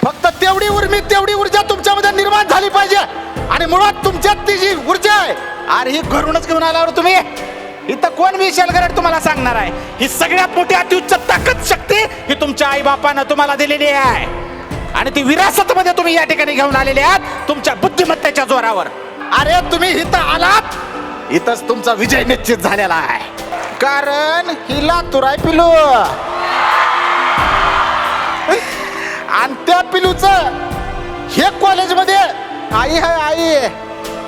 फक्त तेवढी उर्मी तेवढी ऊर्जा तुमच्यामध्ये निर्माण झाली पाहिजे. आणि मुळात तुमच्यात ती जी ऊर्जा आहे, अरे ही घरूनच घेऊन आल्यावर तुम्ही इथं कोण विशाल गरड तुम्हाला सांगणार आहे? ही सगळ्यात मोठी अतिउच्च ताकद शक्ती ही तुमच्या आई बापानं तुम्हाला दिलेली आहे. आणि ती विरासत मध्ये तुम्ही या ठिकाणी घेऊन आलेले आहात तुमच्या बुद्धिमत्तेच्या जोरावर. अरे तुम्ही इथं आलात, इथंच तुमचा विजय निश्चित झालेला आहे. कारण हिला तुराय पिलू आणि त्या पिलूच हे कॉलेजमध्ये आई आहे आई.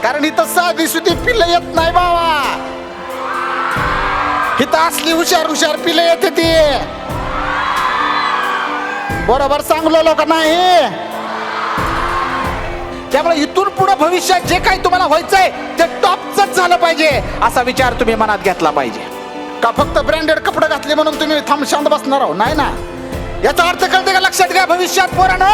कारण इथं साधी सुधी पिलं येत नाही बाबा, इथं असली हुशार हुशार पिलं येते ती. बरोबर सांगलो का नाही? त्यामुळे इथून पुढे भविष्यात जे काही तुम्हाला व्हायचंय ते टॉपच झालं पाहिजे असा विचार तुम्ही मनात घेतला पाहिजे. का फक्त ब्रँडेड कपडे घातले म्हणून तुम्ही थांब शांत बसणार आहो? नाही ना. याचा अर्थ कळते का? लक्षात घ्या, भविष्यात पोरांनो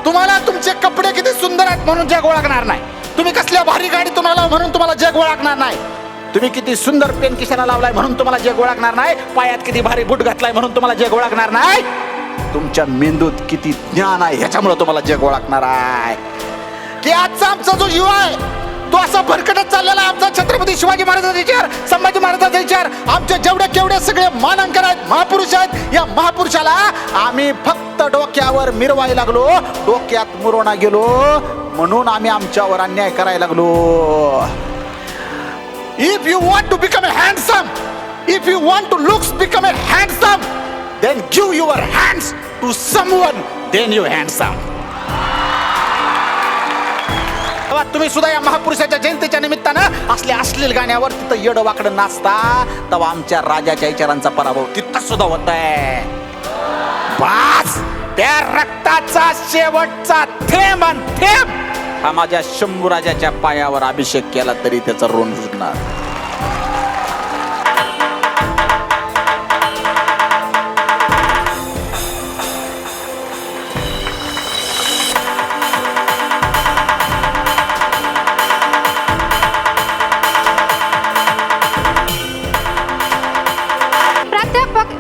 तुम्हाला तुमचे कपडे किती सुंदर आहेत म्हणून जग ओळखणार नाही. तुम्ही कसल्या भारी गाडी तुम्हाला म्हणून तुम्हाला जग ओळखणार नाही. तुम्ही किती सुंदर पेन किशाला लावलाय म्हणून तुम्हाला जग ओळखणार नाही. पायात किती भारी बूट घातलाय म्हणून तुम्हाला जग ओळखणार नाही. तुमच्या मेंदूत किती ज्ञान आहे ह्याच्यामुळे तुम्हाला जग ओळखणार आहे. की आजचा आमचा जो युवा आहे तो असा भरकटत चाललेला. आमचा छत्रपती शिवाजी महाराजांचा विचार, संभाजी महाराजांचा विचार, आमचे जेवढे केवढे सगळे मानांकन आहेत, महापुरुष आहेत, या महापुरुषाला आम्ही फक्त डोक्यावर मिरवायला लागलो, डोक्यात मुरवणा गेलो म्हणून आम्ही आमच्यावर अन्याय करायला लागलो. If you want to become a handsome, if you want to looks become a handsome, then give your hands to someone, then you handsome. तुम्ही सुद्धा या महापुरुषाच्या जयंतीच्या निमित्तानं असल्या अश्लील गाण्यावर तिथं येड वाकडं नाचता, तेव्हा आमच्या राजाच्या विचारांचा पराभव तिथं सुद्धा होत आहे. बास त्या रक्ताचा शेवटचा थेंब आणि थेंब हा माझ्या शंभू राजाच्या पायावर अभिषेक केला तरी त्याचा ऋण सुटणार.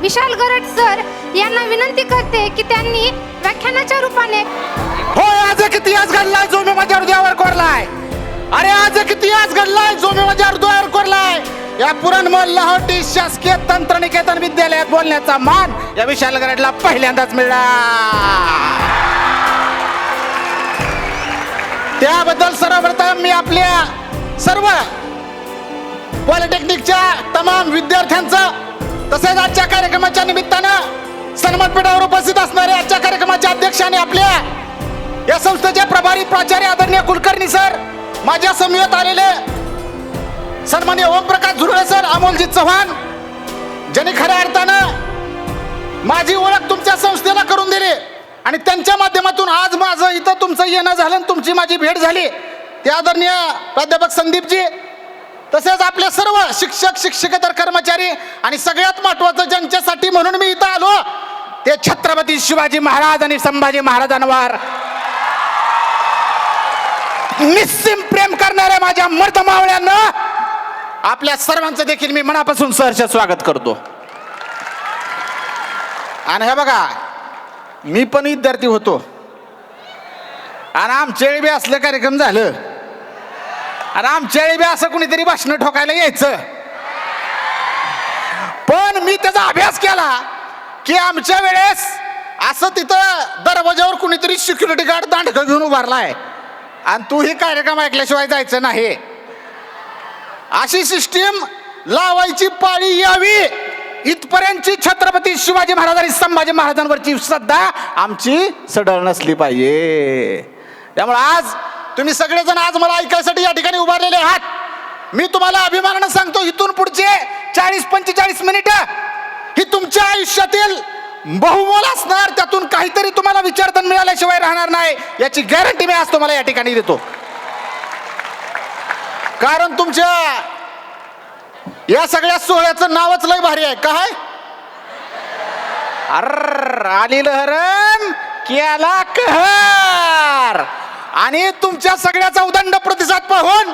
विशाल गरड सर यांना विनंती करते की त्यांनी व्याख्यानाच्या रूपाने. होय, आज किती आज घडलाय जो मी माझ्या हृदयावर कोरलाय. अरे आज किती आज घडलाय जो मी माझ्या हृदयावर कोरलाय. या पुरणमल लाहोटी शासकीय तंत्रनिकेतन विद्यालयात बोलण्याचा मान या विशाल गरडला पहिल्यांदाच मिळाला. त्याबद्दल सर्वप्रथम मी आपल्या सर्व पॉलिटेक्निकच्या तमाम विद्यार्थ्यांचा तसेच आजच्या कार्यक्रमाच्या निमित्तानं सन्मानपीठावर उपस्थित असणारे आजच्या कार्यक्रमाच्या अध्यक्षाने आपल्या या संस्थेचे प्रभारी प्राचार्य आदरणीय कुलकर्णी सर, माझ्या समवेत आलेले सन्माननीय ओमप्रकाश झुरळे सर, अमोलजी चव्हाण, ज्यांनी खऱ्या अर्थानं माझी ओळख तुमच्या संस्थेला करून दिली आणि त्यांच्या माध्यमातून आज माझं इथं तुमचं येणं झालं, तुमची माझी भेट झाली. ते आदरणीय प्राध्यापक संदीपजी, तसेच आपले सर्व शिक्षक शिक्षकेतर कर्मचारी आणि सगळ्यात महत्वाचं ज्यांच्यासाठी म्हणून मी इथं आलो ते छत्रपती शिवाजी महाराज आणि संभाजी महाराजांवर निस्सीम प्रेम करणाऱ्या माझ्या मर्दमावळ्यांना आपल्या सर्वांचं देखील मी मनापासून सहर्ष स्वागत करतो. आणि हे बघा, मी पण विद्यार्थी होतो आणि आमच्या वेळी असलं कार्यक्रम झालं आणि आमच्या वेळी असं कुणीतरी भाषण ठोकायला यायचं, पण मी त्याचा अभ्यास केला की आमच्या वेळेस असं तिथं दरवाजावर कुणीतरी सिक्युरिटी गार्ड दांडकं घेऊन उभारलाय आणि तू ही कार्यक्रम ऐकल्याशिवाय जायचं नाही. अशी सिस्टीम लावायची पाळी यावी इथपर्यंतची छत्रपती शिवाजी महाराज आणि संभाजी महाराजांवरची श्रद्धा आमची सडळ नसली पाहिजे. त्यामुळे आज तुम्ही सगळेजण आज मला ऐकायसाठी या ठिकाणी उभारलेले आहात. मी तुम्हाला अभिमानानं सांगतो, इथून पुढचे 40-45 मिनिटं ही तुमच्या आयुष्यातील बहुमोल असणार. त्यातून काहीतरी तुम्हाला विचारधन मिळाल्याशिवाय राहणार नाही याची गॅरंटी मी आज तुम्हाला या ठिकाणी देतो. कारण तुमच्या या सगळ्या सोहळ्याचं नावच लय भारी आहे. काय अर आली लहरन केला कहर. आणि तुमच्या सगळ्याचा उदंड प्रतिसाद पाहून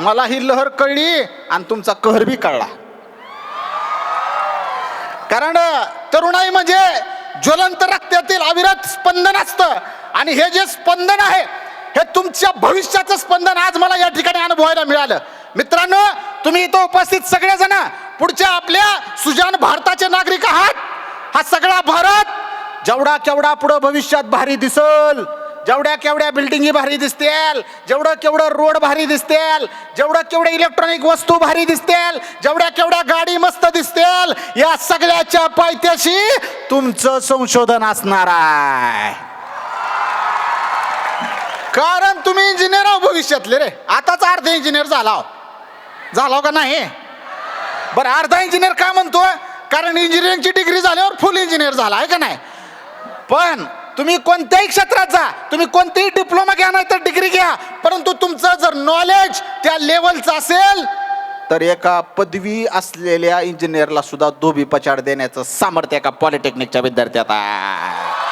मला ही लहर कळली आणि तुमचा कहर बी कळला. कारण तरुणाई म्हणजे ज्वलंत रक्तातील अविरत स्पंदन असतं आणि हे जे स्पंदन आहे हे तुमच्या भविष्याचं स्पंदन आज मला या ठिकाणी अनुभवायला मिळालं. मित्रांनो, तुम्ही इथं उपस्थित सगळेजण पुढच्या आपल्या सुजान भारताचे नागरिक आहात. हा सगळा भारत जेवढा केवढा पुढे भविष्यात भारी दिसल, जेवढ्या केवढ्या बिल्डिंगी भारी दिसतील, जेवढं केवढं रोड भारी दिसतील, जेवढं केवढे इलेक्ट्रॉनिक वस्तू भारी दिसतील, जेवढ्या केवढ्या गाडी मस्त दिसतील, या सगळ्याच्या पायथ्याशी तुमचं संशोधन असणार आहे. कारण तुम्ही इंजिनियर आहो भविष्यातले रे. आताच अर्धा इंजिनियर झाला का नाही? बरं, अर्धा इंजिनियर का म्हणतो? कारण इंजिनिअरिंगची डिग्री झाल्यावर फुल इंजिनियर झाला आहे का नाही? पण तुम्ही कोणत्याही क्षेत्रात जा, तुम्ही कोणतेही डिप्लोमा घ्या नाही तर डिग्री घ्या, परंतु तुमचं जर नॉलेज त्या लेवलचं असेल तर एका पदवी असलेल्या इंजिनियरला सुद्धा धोबी पछाड देण्याचं सामर्थ्य एका पॉलिटेक्निकच्या विद्यार्थ्यात आहे.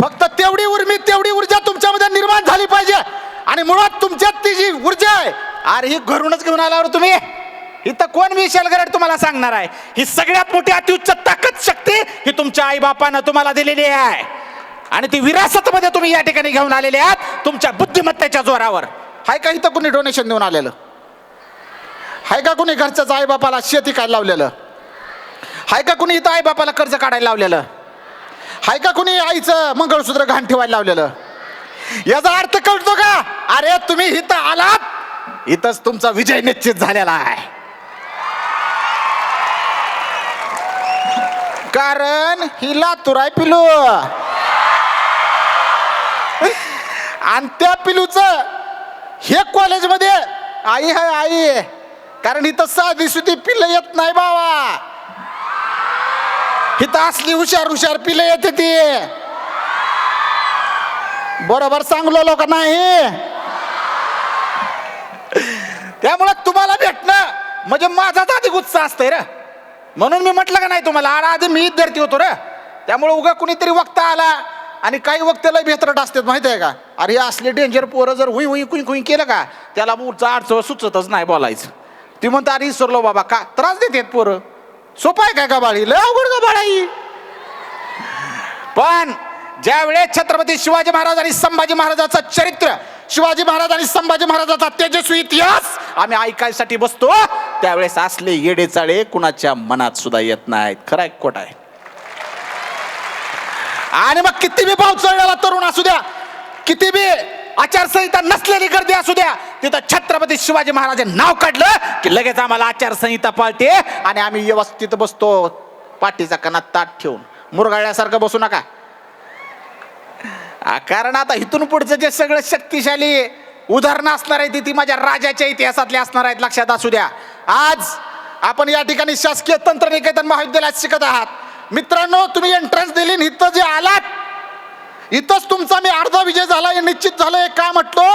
फक्त तेवढी उर्मी, तेवढी ऊर्जा तुमच्यामध्ये निर्माण झाली पाहिजे. आणि मुळात तुमच्यात ती जी ऊर्जा आहे, अरे ही घरूनच घेऊन आल्यावर तुम्ही इथं कोण विशाल गरड तुम्हाला सांगणार आहे? ही सगळ्यात मोठी अतिउच्च ताकद शक्ती ही तुमच्या आई बापानं तुम्हाला दिलेली आहे आणि ती विरासत मध्ये तुम्ही या ठिकाणी घेऊन आलेले आहात तुमच्या बुद्धिमत्तेच्या जोरावर. हाय का इथं कुणी डोनेशन देऊन आलेलं? हाय का कुणी घरच्याच आई बापाला शेती काढायला लावलेलं? हाय का कुणी इथं आई बापाला कर्ज काढायला लावलेलं? हाय का कुणी आईचं मंगळसूत्र घाण ठेवायला लावलेलं? याचा अर्थ कळतो का? अरे तुम्ही इथं आलात, इथंच तुमचा विजय निश्चित झालेला आहे. कारण हिला तुराय पिलू आणि त्या पिलूचं हे कॉलेजमध्ये आई आहे आई. कारण इथं साधी सुधी पिलं येत नाही बाबा, इथं असली हुशार हुशार पिलं येते ती. बरोबर सांगलो लोक नाही? त्यामुळे तुम्हाला भेटणं म्हणजे माझाच अधिक उत्साह असतंय रे. म्हणून मी म्हटलं का नाही तुम्हाला, आधी मी विद्यार्थी होतो रे. त्यामुळे उगा कुणीतरी वक्ता आला आणि काही वक्त्याला भेत्रट असतात माहिती आहे का? अरे असले डेंजर पोरं जर हुई हुई कुई कुई केलं का त्याला मूळचा अडचण सुचतच नाही बोलायचं. ती म्हणता अरे इसरलो बाबा, का त्रास देतात पोरं? सोपं आहे काय गबाळी? लय अवघड गबाळी. पण ज्या वेळेस छत्रपती शिवाजी महाराज आणि संभाजी महाराजाचं चरित्र, शिवाजी महाराज आणि संभाजी महाराजाचा तेजस्वी इतिहास आम्ही ऐकायसाठी बसतो, त्यावेळेस असले येडे चाळे कुणाच्या मनात सुद्धा येत नाहीत. खरं आहे खोट आहे? आणि मग किती बी भाव चढलेला तरुण असू द्या, किती बी आचारसंहिता नसलेली गर्दी असू द्या, तिथं छत्रपती शिवाजी महाराजांनी नाव काढलं की लगेच आम्हाला आचारसंहिता पाळते आणि आम्ही व्यवस्थित बसतो पाठीचा कणात ताट ठेवून. मुरगाळ्यासारखं बसू नका. कारण आता इथून पुढचं जे सगळं शक्तिशाली उदाहरणं असणार आहे ती माझ्या राजाच्या इतिहासातली असणार आहेत, लक्षात असू द्या. आज आपण या ठिकाणी शासकीय तंत्रनिकेतन महाविद्यालयात शिकत आहात. मित्रांनो, तुम्ही एंट्रन्स दिली, इथं जे आलात इथंच तुमचा मी अर्धा विजय झाला हे निश्चित झालं. हे का म्हटलो?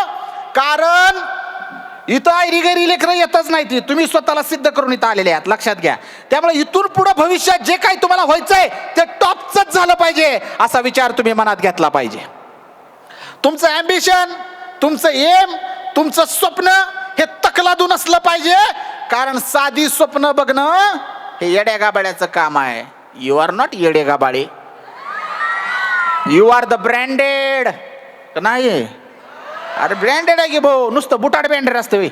कारण इथं आयरी गैरी लेकरं येतच नाही, ती तुम्ही स्वतःला सिद्ध करून इथं आलेले आहात, लक्षात घ्या. त्यामुळे इथून पुढे भविष्यात जे काही तुम्हाला व्हायचंय ते टॉपच झालं पाहिजे असा विचार तुम्ही मनात घेतला पाहिजे. तुमचं ॲम्बिशन, तुमचं एम, तुमचं स्वप्न हे तकलादून असलं पाहिजे. कारण साधी स्वप्न बघणं हे येड्या गाबाड्याचं काम आहे. यू आर नॉट येडे गाबाडे, यू आर द ब्रँडेड. नाही अरे ब्रँडेड आहे की भाऊ, नुसतं बुटाड ब्रँडेड असते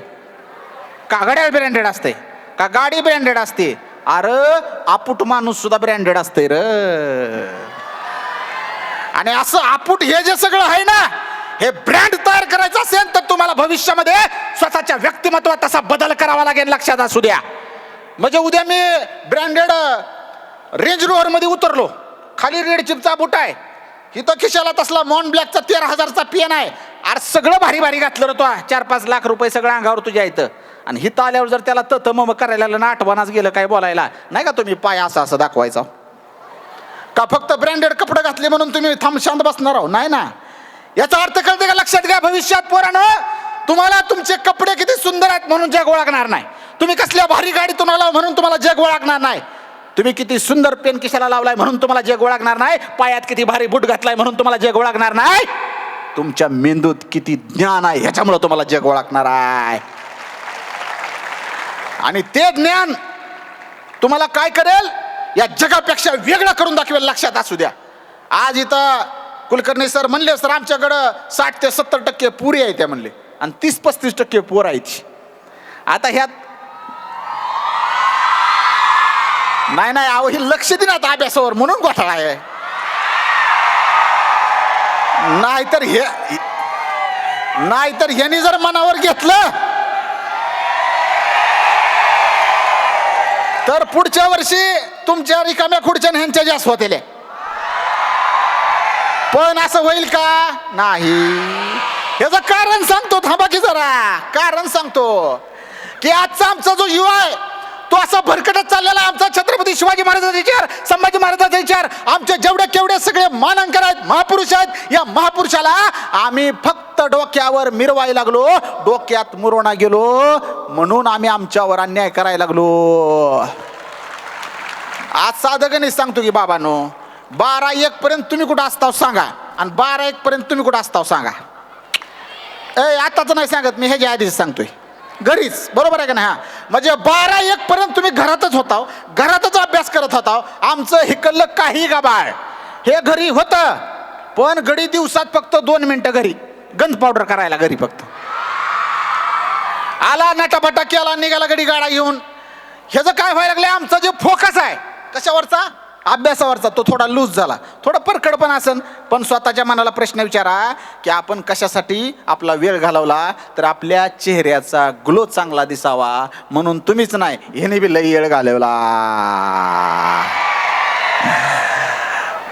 का? घड्याळ ब्रँडेड असते का? गाडी ब्रँडेड असते? अरे आपुट माणूस सुद्धा ब्रँडेड असते र. आणि असं आपुट हे जे सगळं आहे ना, हे ब्रँड तयार करायचं असेल तर तुम्हाला भविष्यामध्ये स्वतःच्या व्यक्तिमत्वात तसा बदल करावा लागेल, लक्षात असू द्या. म्हणजे उद्या मी ब्रँडेड रेंज रोवर मध्ये उतरलो, खाली रेड चिपचा बुट आहे, इथं खिशाला तसला मॉन ब्लॅकचा 13,000चा पेन आहे. अरे सगळं भारी भारी घातलं रे तो, 4-5 लाख रुपये सगळं अंगावर तुझ्या इथं. आणि हिथं आल्यावर जर त्याला तत मम करायला ना आठवणाच गेलं काय बोलायला नाही का? तुम्ही पाय असं असं दाखवायचा का? फक्त ब्रँडेड कपडे घातले म्हणून तुम्ही शांत बसणार आहो? नाही ना. याचा अर्थ कळते का? लक्षात घ्या. भविष्यात पोरांनो, तुम्हाला तुमचे कपडे किती सुंदर आहेत म्हणून जग ओळखणार नाही. तुम्ही कसल्या भारी गाडीतून आला म्हणून तुम्हाला जग ओळखणार नाही. तुम्ही किती सुंदर पेन खिशाला लावलाय म्हणून तुम्हाला जग ओळखणार नाही. पायात किती भारी बूट घातलाय म्हणून तुम्हाला जग ओळखणार नाही. तुमच्या मेंदूत किती ज्ञान आहे ह्याच्यामुळे तुम्हाला जग ओळखणार आहे. आणि ते ज्ञान तुम्हाला काय करेल? या जगापेक्षा वेगळं करून दाखवेल, लक्षात असू द्या. आज इथं कुलकर्णी सर म्हणले सर आमच्याकडं 60 ते 70% पुरी आहे त्या म्हणले आणि 30-35% पोर आहेत. आता ह्यात नाही अहो ही लक्ष देण्यात अभ्यासावर म्हणून घोटाळा आहे. नाहीतर ह्यानी जर मनावर घेतलं तर पुढच्या वर्षी तुमच्या रिकाम्या खुर्च्या ह्यांच्या जास्त होतील. पण असं होईल का? नाही. याचं कारण सांगतो, थांबा की जरा. कारण सांगतो की आजचा आमचा जो युवा आहे तो असा भरकटत चाललेला. आमचा छत्रपती शिवाजी महाराजांचा विचार, संभाजी महाराजांचा विचार, आमचे जेवढे केवढे सगळे मानांकन आहेत, महापुरुष आहेत. या महापुरुषाला आम्ही फक्त डोक्यावर मिरवायला लागलो, डोक्यात मुरवणा गेलो, म्हणून आम्ही आमच्यावर अन्याय करायला लागलो. आज साधं गणित सांगतो की बाबांनो, 12-1 पर्यंत तुम्ही कुठं असताव सांगा आणि 12-1 पर्यंत तुम्ही कुठं असताव सांगा. आताच नाही सांगत मी, ह्याच्या आधीच सांगतोय. घरीच, बरोबर आहे का नाही? म्हणजे 12-1 पर्यंत तुम्ही घरातच होताव, घरातच अभ्यास करत होताव. आमचं हिकल्लं काही गाबाळ हे घरी होतं, पण घडी दिवसात फक्त 2 मिनिटं घरी गंध पावडर करायला घरी फक्त. आला नटापटा केला, निघाला घडी गाडा घेऊन. ह्याचं काय व्हायला लागलं? आमचा जे फोकस आहे कशावरचा? अभ्यासावरचा, तो थोडा लूज झाला. थोडा परखड पण असन, पण स्वतःच्या मनाला प्रश्न विचारा की आपण कशासाठी आपला वेळ घालवला? तर आपल्या चेहऱ्याचा ग्लो चांगला दिसावा म्हणून. तुम्हीच नाही, ह्याने बी लई वेळ घालवला.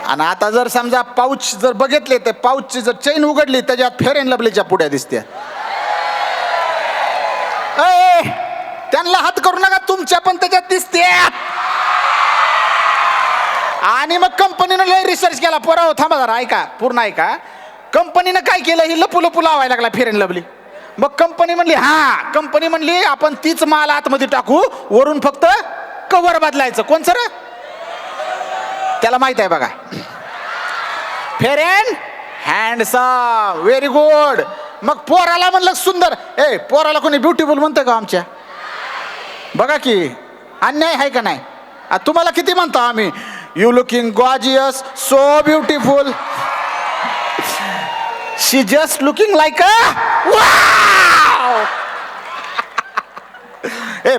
आणि आता जर समजा पाऊच जर बघितले तर पाऊचची जर चेन उघडली त्याच्यात फेअर अँड लवलीच्या पुड्या दिसत्या. त्यांना हात करू नका, तुमच्या पण त्याच्यात दिसत्या. आणि मग कंपनीनं लय रिसर्च केला. पोराव थांबा जरा, ऐका, पूर्ण ऐका. कंपनीनं काय केलं? ही लपू लावायला लागला फेअर अँड लवली. मग कंपनी म्हणली आपण तीच माल आतमध्ये टाकू, वरून फक्त कव्हर बदलायचं. कोण सर? त्याला माहित आहे बघा, fair and handsome. Very good. मग पोराला म्हणलं सुंदर. पोराला कोणी ब्युटिफुल म्हणतं का आमच्या? बघा की अन्याय आहे का नाही? तुम्हाला किती म्हणतो आम्ही, you looking gorgeous, so beautiful, she just looking like a wow.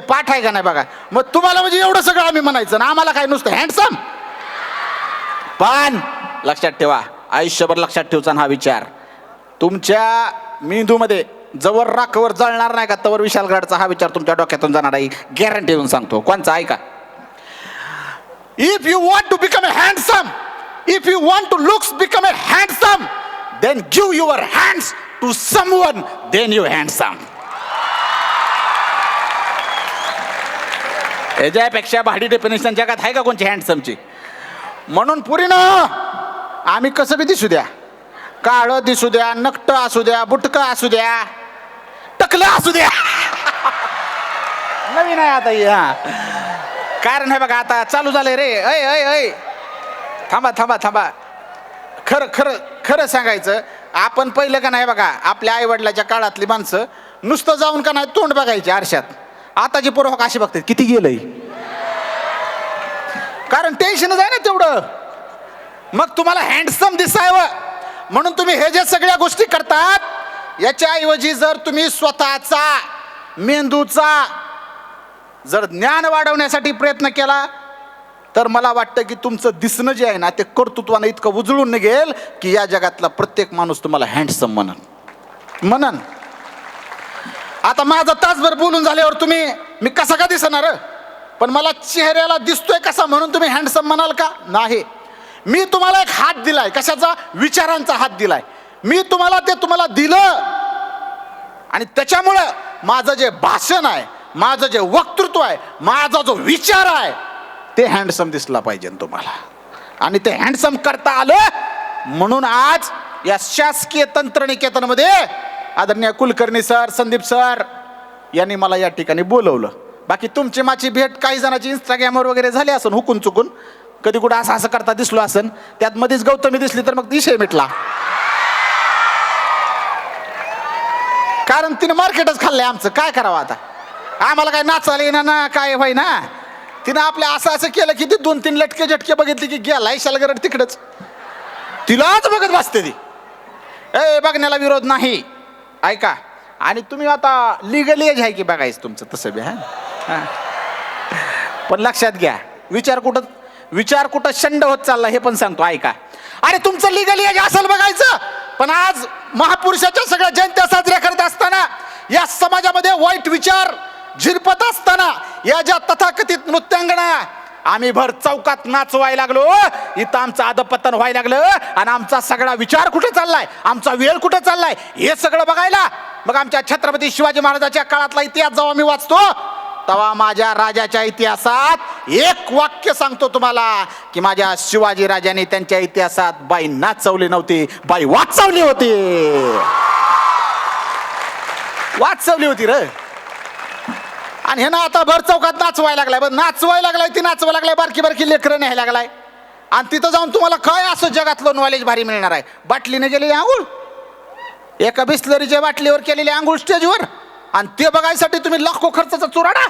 पाठ आहे का नाही बघा. मग तुम्हाला म्हणजे एवढं सगळं आम्ही म्हणायचं ना, आम्हाला काय नुसतं हँडसम. पण लक्षात ठेवा, आयुष्यभर लक्षात ठेवचा हा विचार तुमच्या मेंदूमध्ये जवळ राखवर जळणार नाही का तवर विशालगडचा हा विचार तुमच्या डोक्यातून जाणार आहे. गॅरंटी देऊन सांगतो. कोणचा? ऐका. If you want to become a handsome, if you want to looks become a handsome, then give your hands to someone, then you handsome. याच्यापेक्षा भाडी डेफिनेशन जगात आहे का कोणची हँडसमची? म्हणून पुरीनं आम्ही कसं बी दिसू द्या, काळं दिसू द्या, नकट असू द्या, बुटकं असू द्या, टकलं असू द्या, नवीन आहे आता हा. कारण हे बघा आता चालू झालंय रे. ऐ थांबा. खरं सांगायचं, आपण पहिलं का नाही बघा, आपल्या आई वडिलाच्या काळातली माणसं नुसतं जाऊन का नाही तोंड बघायचे आरशात. आताची पोरं अशी बघतात किती गेलंय, कारण टेन्शनच आहे ना तेवढं. मग तुम्हाला हँडसम दिसावं म्हणून तुम्ही हे जे सगळ्या गोष्टी करतात, याच्याऐवजी जर तुम्ही स्वतःचा मेंदूचा जर ज्ञान वाढवण्यासाठी प्रयत्न केला तर मला वाटतं की तुमचं दिसणं जे आहे ना ते कर्तृत्वानं इतकं उजळून निघेल की या जगातला प्रत्येक माणूस तुम्हाला हँडसम म्हणन. आता माझं तासभर बोलून झाल्यावर तुम्ही मी कसा का दिसणार, पण मला चेहऱ्याला दिसतोय कसा म्हणून तुम्ही हँडसम म्हणाल का? नाही. मी तुम्हाला एक हात दिलाय, कशाचा? विचारांचा हात दिलाय. मी तुम्हाला दिलं आणि त्याच्यामुळं माझं जे भाषण आहे, माझं जे वक्तृत्व आहे, माझा जो विचार आहे ते हँडसम दिसला पाहिजे तुम्हाला. आणि ते हँडसम करता आलं म्हणून आज या शासकीय तंत्रनिकेतनमध्ये आदरणीय कुलकर्णी सर, संदीप सर यांनी मला या ठिकाणी बोलवलं. बाकी तुमची माझी भेट काही जणांची इंस्टाग्रामवर वगैरे झाली असन, हुकून चुकून कधी कुठं असं करता दिसलो असन, त्यात मध्येच गौतमी दिसली तर मग विषय मिटला. कारण तिने मार्केटच खाल्लंय आमचं, काय करावं आता? आम्हाला काय नाचायला येणार ना, काय व्हाय ना. तिनं आपल्या असं केलं की ते 2-3 लटके झटके बघितले की गेलाय शालगरड तिकडच. तिलाच बघत बसते ती. ए बघण्याला विरोध नाही, ऐका. आणि तुम्ही आता लिगल एज आहे की बघायचं तुमचं तसं बी. हा, पण लक्षात घ्या, विचार कुठं शंड होत चालला हे पण सांगतो, ऐका. अरे तुमचं लिगल एज असेल बघायचं, पण आज महापुरुषाच्या सगळ्या जयंत्या साजऱ्या करत असताना, या समाजामध्ये वाईट विचार झिरपत असताना, या ज्या तथाकथित नृत्यांगना आम्ही भर चौकात नाचवायला लागलो, इथं आमचं अधपतन व्हायला लागलं. आणि आमचा सगळा विचार कुठे चाललाय, आमचा वेळ कुठे चाललाय हे सगळं बघायला. मग आमच्या छत्रपती शिवाजी महाराजांच्या काळातला इतिहास जेव्हा मी वाचतो, तेव्हा माझ्या राजाच्या इतिहासात एक वाक्य सांगतो तुम्हाला, की माझ्या शिवाजी राजांनी त्यांच्या इतिहासात बाई नाचवली नव्हती, बाई वाचवली होती. वाचवली होती रे. आणि हे ना आता भर चौकात नाचवायला लागलाय, नाचवायला लागलाय, बारकी बारकी लेकरं न्यायला लागलाय. आणि तिथं जाऊन तुम्हाला काय असं जगातलं नॉलेज भारी मिळणार आहे? बाटलीने गेलेली आंघोळ, एका बिस्लरीच्या बाटलीवर केलेली आंघोळ स्टेजवर, आणि ते बघायसाठी तुम्ही लाखो खर्चाचा चुराडा.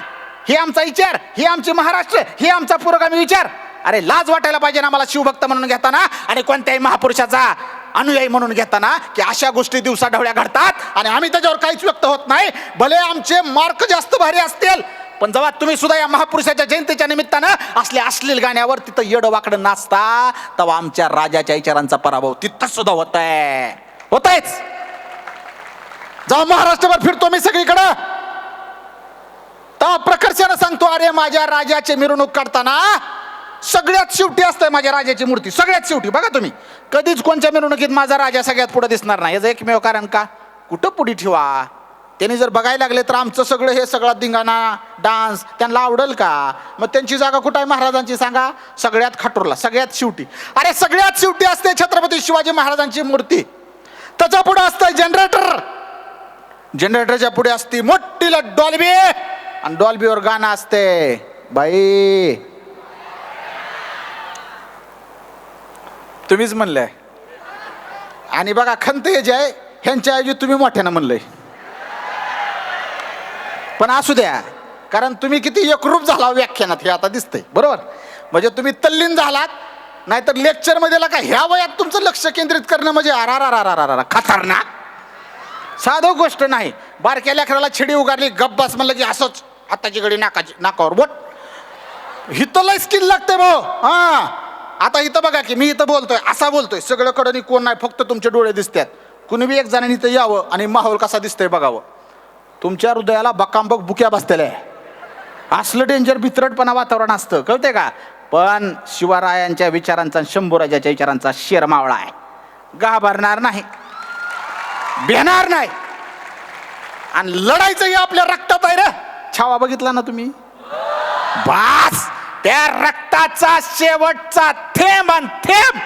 हे आमचा विचार, हे आमचे महाराष्ट्र, हे आमचा पुरोगामी विचार. अरे लाज वाटायला पाहिजे ना मला शिवभक्त म्हणून घेताना, आणि कोणत्याही महापुरुषाचा अनुयायी म्हणून घेताना, की अशा गोष्टी दिवसा ढवळ्या घडतात आणि आम्ही त्याच्यावर काहीच व्यक्त होत नाही. भले आमचे मार्क जास्त भारी असतील, पण जेव्हा तुम्ही सुद्धा या महापुरुषाच्या जयंतीच्या निमित्तानं असल्या अश्लील गाण्यावर तिथं येडं वाकडं नाचता, तेव्हा आमच्या राजाच्या विचारांचा पराभव तिथं सुद्धा होतच. जेव्हा महाराष्ट्रभर फिरतो मी सगळीकडं, तेव्हा प्रकर्षानं सांगतो, अरे माझ्या राजाची मिरवणूक काढताना सगळ्यात शेवटी असते माझ्या राजाची मूर्ती, सगळ्यात शेवटी. बघा तुम्ही, कधीच कोणत्या मिरवणुकीत माझा राजा सगळ्यात पुढे दिसणार नाही. याचं एकमेव कारण का, कुठं पुढे ठेवा. त्यांनी जर बघायला लागले तर आमचं सगळं हे सगळा धिंगाणा डान्स त्यांना आवडेल का? मग त्यांची जागा कुठं आहे महाराजांची सांगा? सगळ्यात खाटूरला, सगळ्यात शेवटी. अरे सगळ्यात शेवटी असते छत्रपती शिवाजी महाराजांची मूर्ती. त्याच्या पुढे असतं जनरेटर, जनरेटरच्या पुढे असते मोठी डॉल्बी, आणि डॉल्बीवर गाणं असते. बाई तुम्हीच म्हणलंय. आणि बघा खंत हे जे आहे ह्यांच्या ऐवजी तुम्ही मोठ्यानं म्हणलंय. पण असू द्या, कारण तुम्ही किती एकरूप झाला व्याख्यानात हे आता दिसतंय, बरोबर. म्हणजे तुम्ही तल्लीन झालात. नाहीतर लेक्चर मध्ये का ह्या वयात तुमचं लक्ष केंद्रित करणं म्हणजे खतरनाक साधं गोष्ट नाही. बारक्या लेकराला छिडी उगारली, गप्पास म्हणलं की असंच आताची घडी नाकावर बोट. हिथं लय स्किल लागते भाऊ. हा आता इथं बघा की मी इथं बोलतोय, असा बोलतोय, सगळं कडनी कोण नाही, फक्त तुमचे डोळे दिसतात. कुणी बी एक जणांनी इथं यावं आणि माहोल कसा दिसतोय बघावं. तुमच्या हृदयाला बकांबक बुक्या बसतेल्या आहे. असलं डेंजर भित्रटपणा वातावरण असतं, कळते का? पण शिवरायांच्या विचारांचा, शंभूराजाच्या विचारांचा शेर मावळा आहे. घाबरणार नाही, भेणार नाही, आणि लढायचं हे आपल्या रक्तात आहे रे. छावा बघितला ना तुम्ही? बास त्या रक्ताचा शेवटचा थेंब आणि थेंब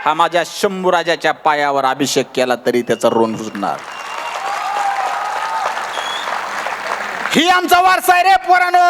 हा माझ्या शंभूराजाच्या पायावर अभिषेक केला तरी त्याचा ऋण सुटणार. ही आमचा वारसा आहे रे पोरांनो,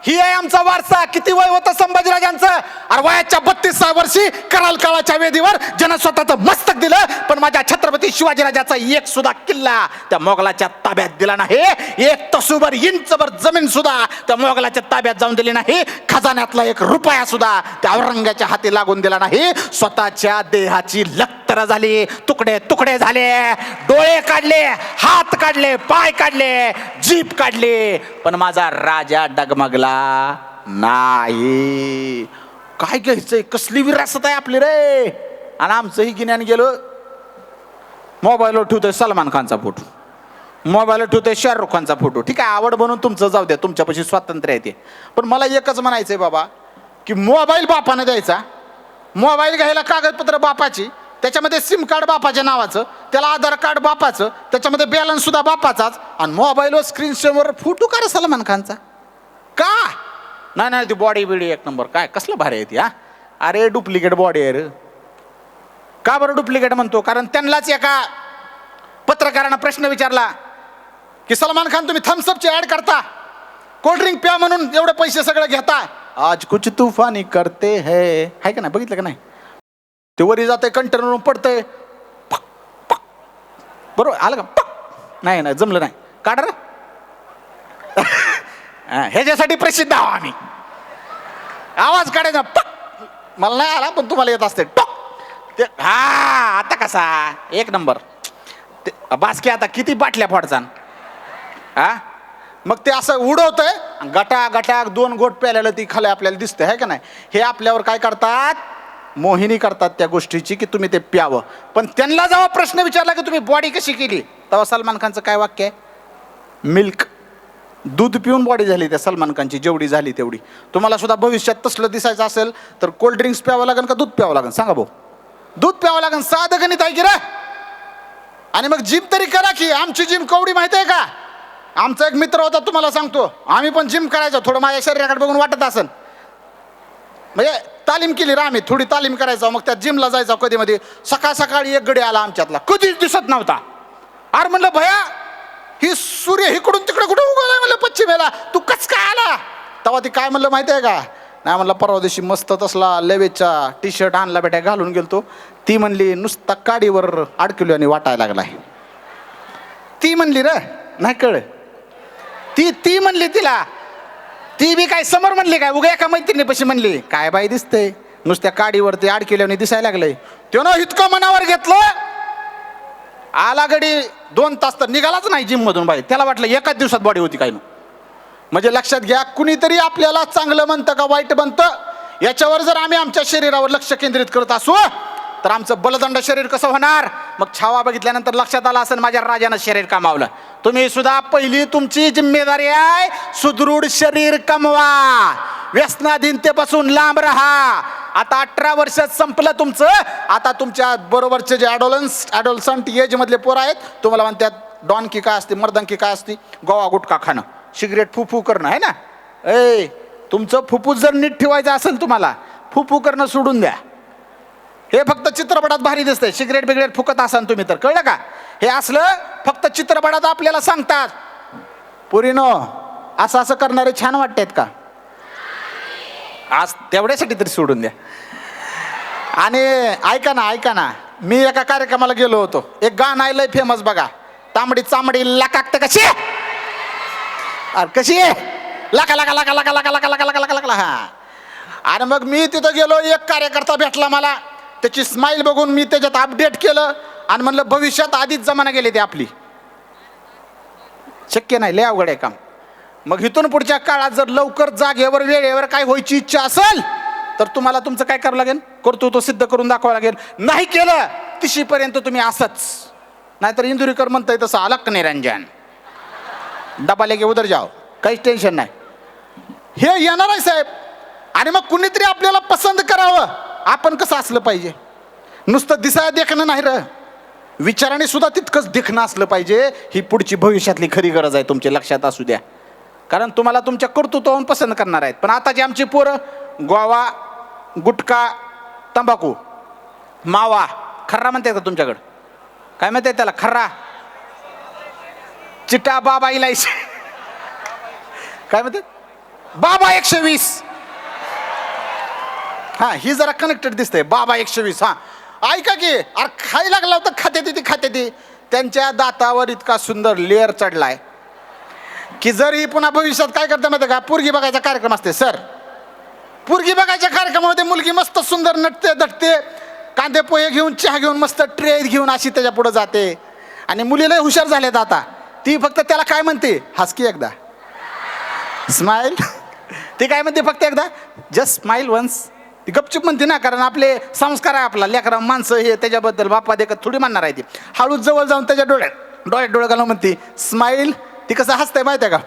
ही आहे आमचा वारसा. किती वय होतं संभाजीराजांचं? अरे वयाच्या 32व्या वर्षी कराल काळाच्या वेदीवर ज्यानं स्वतःचं मस्तक दिलं, पण माझ्या छत्रपती शिवाजीराजाचा एक सुद्धा किल्ला त्या मोगलाच्या ताब्यात दिला नाही. एक तसूभर इंचभर जमीन सुद्धा त्या मोगलाच्या ताब्यात जाऊन दिली नाही. खजान्यातला एक रुपया सुद्धा त्या औरंगाच्या हाती लागून दिला नाही. स्वतःच्या देहाची लक्तर झाली, तुकडे तुकडे झाले, डोळे काढले, हात काढले, पाय काढले, जीभ काढले, पण माझा राजा डगमगला नाही. काय घ्यायचंय? कसली विरासत आहे आपली रे. आणि आमचं ही गिन्यान गेलं. मोबाईलवर ठेवतोय सलमान खानचा फोटो, मोबाईलवर ठेवतोय शाहरुख खानचा फोटो. ठीक आहे, आवड म्हणून तुमचं जाऊ द्या, तुमच्यापाशी स्वातंत्र्य आहे ते. पण मला एकच म्हणायचंय बाबा, की मोबाईल बापाने द्यायचा, मोबाईल घ्यायला कागदपत्र बापाची, त्याच्यामध्ये सिम कार्ड बापाच्या नावाचं, त्याला आधार कार्ड बापाचं, त्याच्यामध्ये बॅलन्स सुद्धा बापाचाच, आणि मोबाईलवर स्क्रीन सेव्हर फोटो का रे सलमान खानचा? का? नाही ती बॉडी बिडी एक नंबर. काय कसलं भारी आहे ती? हा अरे डुप्लिकेट बॉडी आहे रे. का बरं डुप्लिकेट म्हणतो? कारण त्यांनाच एका पत्रकारानं प्रश्न विचारला की सलमान खान तुम्ही थम्सअपची ऍड करता, कोल्ड्रिंक प्या म्हणून एवढे पैसे सगळं घेता, आज कुछ तूफानी करते है का नाही? बघितलं का नाही? ते वरी जाते, कंटेनर पडतंय, बरोबर आलं का? नाही जमलं नाही, काढ रे. ह्याच्यासाठी प्रसिद्ध आहो आम्ही. आवाज काढायचा, मला नाही आला पण तुम्हाला येत असते. ते हा आता कसा एक नंबर. ते बासकी आता किती बाटल्या फोडचान हा. मग ते असं उडवतंय गटा गटा 2 गोट प्यायला ती खाली आपल्याला दिसतंय है का नाही. हे आपल्यावर काय करतात, मोहिनी करतात त्या गोष्टीची की तुम्ही ते प्यावं. पण त्यांना जेव्हा प्रश्न विचारला की तुम्ही बॉडी कशी केली, तेव्हा सलमान खानचं काय वाक्य आहे, मिल्क, दूध पिऊन बॉडी झाली त्या सलमान खानची, जेवढी झाली तेवढी. तुम्हाला सुद्धा भविष्यात तसलं दिसायचं असेल तर कोल्ड ड्रिंक्स प्यावं लागेल का दूध प्यावं लागेल सांगा भाऊ. दूध प्यावं लागेल, साधं गणित आहे की रे. आणि मग जिम तरी करा की. आमची जिम कवडी माहिती आहे का, आमचा एक मित्र होता तुम्हाला सांगतो, आम्ही पण जिम करायचो. थोडं माझ्या शरीराकडे बघून वाटत असेल, म्हणजे तालीम केली रा आम्ही, थोडी तालीम करायचो. मग त्या जिमला जायचो कधी मध्ये. सकाळ सकाळी एक गडी आला आमच्यातला, कधीच दिसत नव्हता. अरे म्हणलं भया ही सूर्य इकडून तिकडे कुठे उगवलाय म्हणलं पश्चिमेला, तू कस काय आला. तेव्हा ती काय म्हणलं माहिती आहे का, नाही म्हणलं परवा दिवशी मस्त तसला लेवेचा टी शर्ट आणला बेटा घालून गेलतो. ती म्हणली नुसता काडीवर अडकलो आणि वाटायला लागलाय. ती म्हणली रे, नाही कळ, ती म्हणली तिला. ती बी काय समोर म्हणली काय, उगा एका मैत्रिणी पशी म्हणली काय बाई दिसते नुसत्या काडीवरती अडकल्याने दिसायला लागलंय. त्यानं इतकं मनावर घेतलं, आला गडी 2 तास तर निघालाच नाही जिम मधून बाई. त्याला वाटलं एकाच दिवसात बॉडी होती काय. म्हणजे लक्षात घ्या, कुणीतरी आपल्याला चांगलं म्हणतं का वाईट म्हणतं, याच्यावर जर आम्ही आमच्या शरीरावर लक्ष केंद्रित करत असू तर आमचं बलदंड शरीर कसं होणार. मग छावा बघितल्यानंतर लक्षात आलं असेल माझ्या राजानं शरीर कमावलं. तुम्ही सुद्धा पहिली तुमची जिम्मेदारी आहे सुदृढ शरीर कमवा, व्यसनाधीनतेपासून लांब राहा. आता 18 वर्ष संपलं तुमचं. आता तुमच्या बरोबरचे जे ॲडोलसंट एज मधले पोरं आहेत, तुम्हाला म्हणतात डॉनकी काय असते, मर्दंकी काय असते, गोवा गुटखा खाणं, सिगरेट फुफू करणं आहे ना. ए तुमचं फुफ्फुस जर नीट ठेवायचं असेल तुम्हाला, फुफू करणं सोडून द्या. हे फक्त चित्रपटात भारी दिसतंय, सिगरेट बिगरेट फुकत असाल तुम्ही तर, कळलं का. हे असलं फक्त चित्रपटात आपल्याला सांगतात. पुरीनो असं असं करणारे छान वाटतात का, आज तेवढ्यासाठी तरी सोडून द्या. आणि ऐका ना, मी एका कार्यक्रमाला गेलो होतो. एक गाणं आहे लय फेमस बघा, तांबडी चांबडी लाकाकते कशी, अरे कशी आहे, लाका लाका लाका लाका लाका लाका लाका लाका लाका. हा, आणि मग मी तिथं गेलो, एक कार्यकर्ता भेटला मला. त्याची स्माईल बघून मी त्याच्यात अपडेट केलं आणि म्हणलं भविष्यात आधीच जमाना गेले ते आपली, शक्य नाही, लय अवघड आहे काम. मग इथून पुढच्या काळात जर लवकर जागेवर वेळेवर काय व्हायची इच्छा असेल तर तुम्हाला तुमचं काय करावं लागेल, कर्तृत्व सिद्ध करून दाखवावं लागेल. नाही केलं तिशीपर्यंत तुम्ही असंच, नाहीतर इंदुरीकर म्हणताय तसं अलक निरंजन, डबा लेके उधर जाओ, काहीच टेन्शन नाही. हे येणार आहे साहेब. आणि मग कुणीतरी आपल्याला पसंत करावं. आपण कसं असलं पाहिजे, नुसतं दिसायला देखणं नाही र, विचाराने सुद्धा तितकंच देखणं असलं पाहिजे. ही पुढची भविष्यातली खरी गरज आहे, तुमच्या लक्षात असू द्या. कारण तुम्हाला तुमच्या कर्तृत्वावरून पसंत करणार आहेत. पण आताची आमची पोरं गोवा गुटखा तंबाखू मावा खर्रा म्हणतात का तुमच्याकडं, काय म्हणतात त्याला, खर्रा चिटा बाबा इलायची काय म्हणतात, बाबा 120. हा, ही जरा कनेक्टेड दिसते, बाबा 120. हा ऐका की, अरे खायला लागला होता, खाते ती त्यांच्या दातावर इतका सुंदर लेअर चढलाय की जर ही पुन्हा भविष्यात काय करते माहिती का, पोरगी बघायचा कार्यक्रम असते सर, पोरगी बघायच्या कार्यक्रमामध्ये मुलगी मस्त सुंदर नटते दटते, कांदे पोहे घेऊन चहा घेऊन मस्त ट्रे घेऊन अशी त्याच्या पुढे जाते. आणि मुलीला हुशार झालेत आता, ती फक्त त्याला काय म्हणते, हसकी एकदा, स्माइल. ती काय म्हणते फक्त एकदा, जस्ट स्माइल वन्स. ती गपचूप म्हणते ना, कारण आपले संस्कार आहे आपला, लेकरा माणसं हे त्याच्याबद्दल बाप्पा देखत थोडी म्हणणार आहे ती. हळूच जवळ जाऊन त्याच्या डोळ्यात डोळे घालून म्हणते स्माइल. ती कसं हसते माहिती आहे का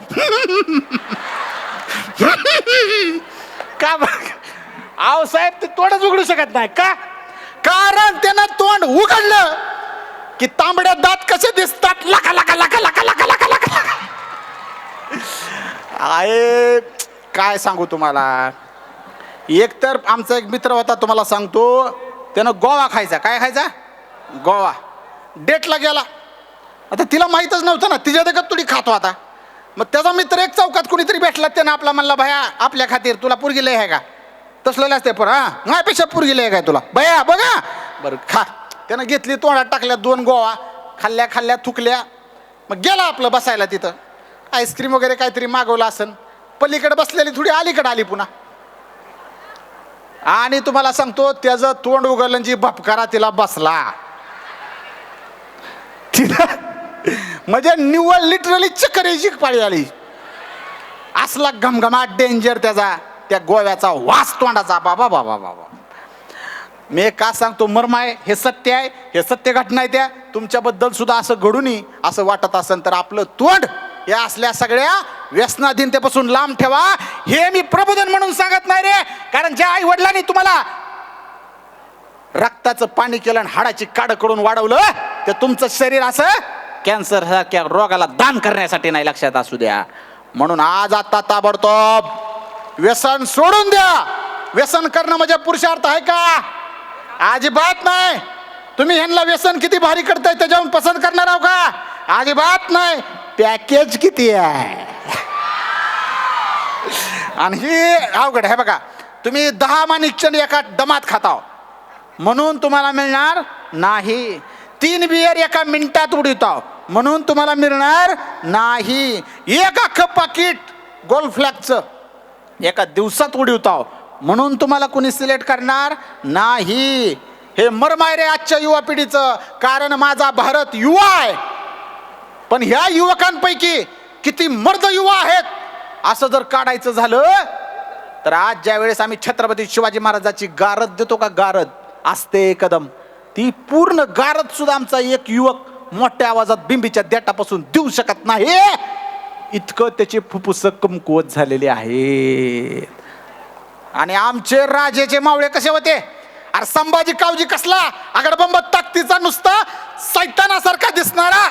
आव साहेब, ते तोंडच उघडू शकत नाही का, कारण त्यानं तोंड उघडलं की तांबड्या दात कसे दिसतात, लाका लाका लाका लाका लाका लाका लाका. आहे काय सांगू तुम्हाला. एक तर आमचा एक मित्र होता, तुम्हाला सांगतो, त्यानं गोवा खायचा. काय खायचा, गोवा. डेटला गेला. आता तिला माहीतच नव्हतं ना, तिच्या देखत तुडी खातो आता. मग त्याचा मित्र एक चौकात कुणीतरी भेटला, त्यानं आपला म्हणला भया आपल्या खातीर तुला पुरगी लय आहे का, तसलेलं असते पर हा माझ्यापेक्षा पुरगी लय काय तुला भया बघा बरं खा. त्यानं घेतली, तोंडात टाकल्या 2 गोवा, खाल्ल्या थुकल्या. मग गेला आपलं बसायला तिथं, आईस्क्रीम वगैरे काहीतरी मागवलं असन. पलीकडे बसलेली थोडी अलीकडे आली पुन्हा. आणि तुम्हाला सांगतो त्याचं तोंड उघडलं जी भपकारा तिला बसला तिला म्हणजे निव्वळ लिटरली चक्कर यायची पाळी आली. असला घमघमाट डेंजर त्याचा, त्या गोव्याचा वास तोंडाचा. बाबा बाबा बाबा, मी का सांगतो मर्म आहे, हे सत्य आहे, हे सत्य घटना आहे. त्या तुमच्याबद्दल सुद्धा असं घडूनही असं वाटत असेल तर आपलं तोंड या असल्या सगळ्या व्यसनाधीनतेपासून लांब ठेवा. हे मी प्रबोधन म्हणून सांगत नाही रे, कारण ज्या आई वडिलांनी तुम्हाला रक्ताचं पाणी केलं आणि हाडाची काड करून वाढवलं, ते तुमचं शरीर असं कॅन्सर सारख्या रोगाला दान करण्यासाठी नाही, लक्षात असू द्या. म्हणून आज आता ताबडतोब व्यसन सोडून द्या. व्यसन करणं म्हणजे पुरुषार्थ आहे का? अजिबात नाही. तुम्ही ह्यांना व्यसन किती भारी करताय त्याच्याहून पसंत करणार आहो का? अजिबात नाही. पॅकेज किती आहे आणि ही अवघड आहे बघा. तुम्ही 10 माणिकचंद एका दमात खाताव म्हणून तुम्हाला मिळणार नाही. 3 बियर एका मिनिटात उडवताव म्हणून तुम्हाला मिळणार नाही. एक अख्खं पाकिट गोल्ड फ्लॅगचं एका दिवसात उडवताव म्हणून तुम्हाला कोणी सिलेक्ट करणार नाही. हे मर्म आहे रे आजच्या युवा पिढीचं. कारण माझा भारत युवा आहे, पण ह्या युवकांपैकी किती मर्द युवा आहेत असं जर काढायचं झालं तर आज ज्या वेळेस आम्ही छत्रपती शिवाजी महाराजाची गारद देतो का, गारद असते कदम, ती पूर्ण गारद सुद्धा आमचा एक युवक मोठ्या आवाजात बिंबीच्या देटापासून देऊ शकत नाही. इतकं त्याचे फुफ्फुस कमकुवत झालेले आहेत. आणि आमचे राजेचे मावळे कसे होते? अरे संभाजी कावजी कसला आगडबंब ताकदीचा, नुसता सैतानासारखा दिसणारा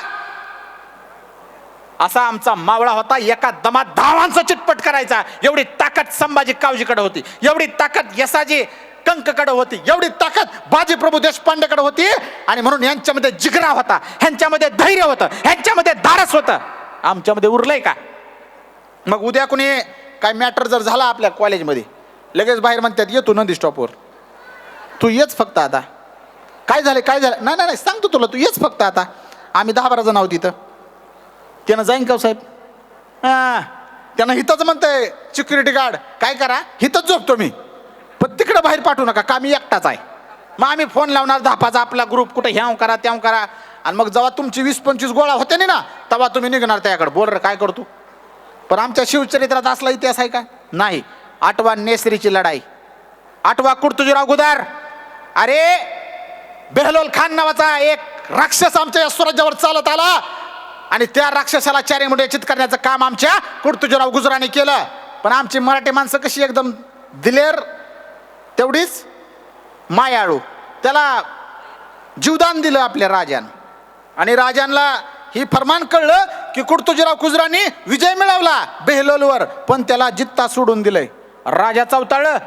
असा आमचा मावळा होता. एका दमात 10 माणसं चिटपट करायचा, एवढी ताकद संभाजी कावजीकडे होती, एवढी ताकद यसाजी कंककडे होती, एवढी ताकद बाजीप्रभू देशपांडेकडे होती. आणि म्हणून यांच्यामध्ये जिगरा होता, ह्यांच्यामध्ये धैर्य होतं, ह्यांच्यामध्ये धाडस होतं. आमच्यामध्ये उरलंय का? मग उद्या कुणी काय मॅटर जर झाला आपल्या कॉलेजमध्ये, लगेच बाहेर म्हणतात ये तू नंदी स्टॉपवर, तू येच फक्त आता. काय झालं काय झालं? नाही नाही सांगतो तुला, तू येच फक्त आता. आम्ही 10-12 जण आहोत इथं. त्यानं जाईन का साहेब? हां, त्यानं हिथंच म्हणतंय सिक्युरिटी गार्ड काय करा, हिथंच झोपतो मी, पण तिकडं बाहेर पाठवू नका का मी एकटाच आहे. मग आम्ही फोन लावणार 10-5 आपला ग्रुप, कुठं ह्याव करा त्याव करा. आणि मग जेव्हा तुमची 20-25 गोळा होते ना तेव्हा तुम्ही निघणार त्याकडे, बोल रे काय करतो. पण आमच्या शिवचरित्रात असला इतिहास आहे का? नाही. 8वा नेसरीची लढाई, 8वा कुर्तुजीराव गुदार. अरे बेहलोल खान नावाचा एक राक्षस आमच्या या स्वराज्यावर चालत आला आणि त्या राक्षसाला चारी मुंडे चित करण्याचं काम आमच्या कुर्तुजीराव गुजराने केलं. पण आमची मराठी माणसं कशी एकदम दिलेर, तेवढीच मायाळू. त्याला जीवदान दिलं आपल्या राजान, आणि राजांना ही फरमान कळलं की कुर्तुजीराव गुजरानी विजय मिळवला बेहलोलवर, पण त्याला जित्ता सोडून दिलंय. राजा चौताळलं.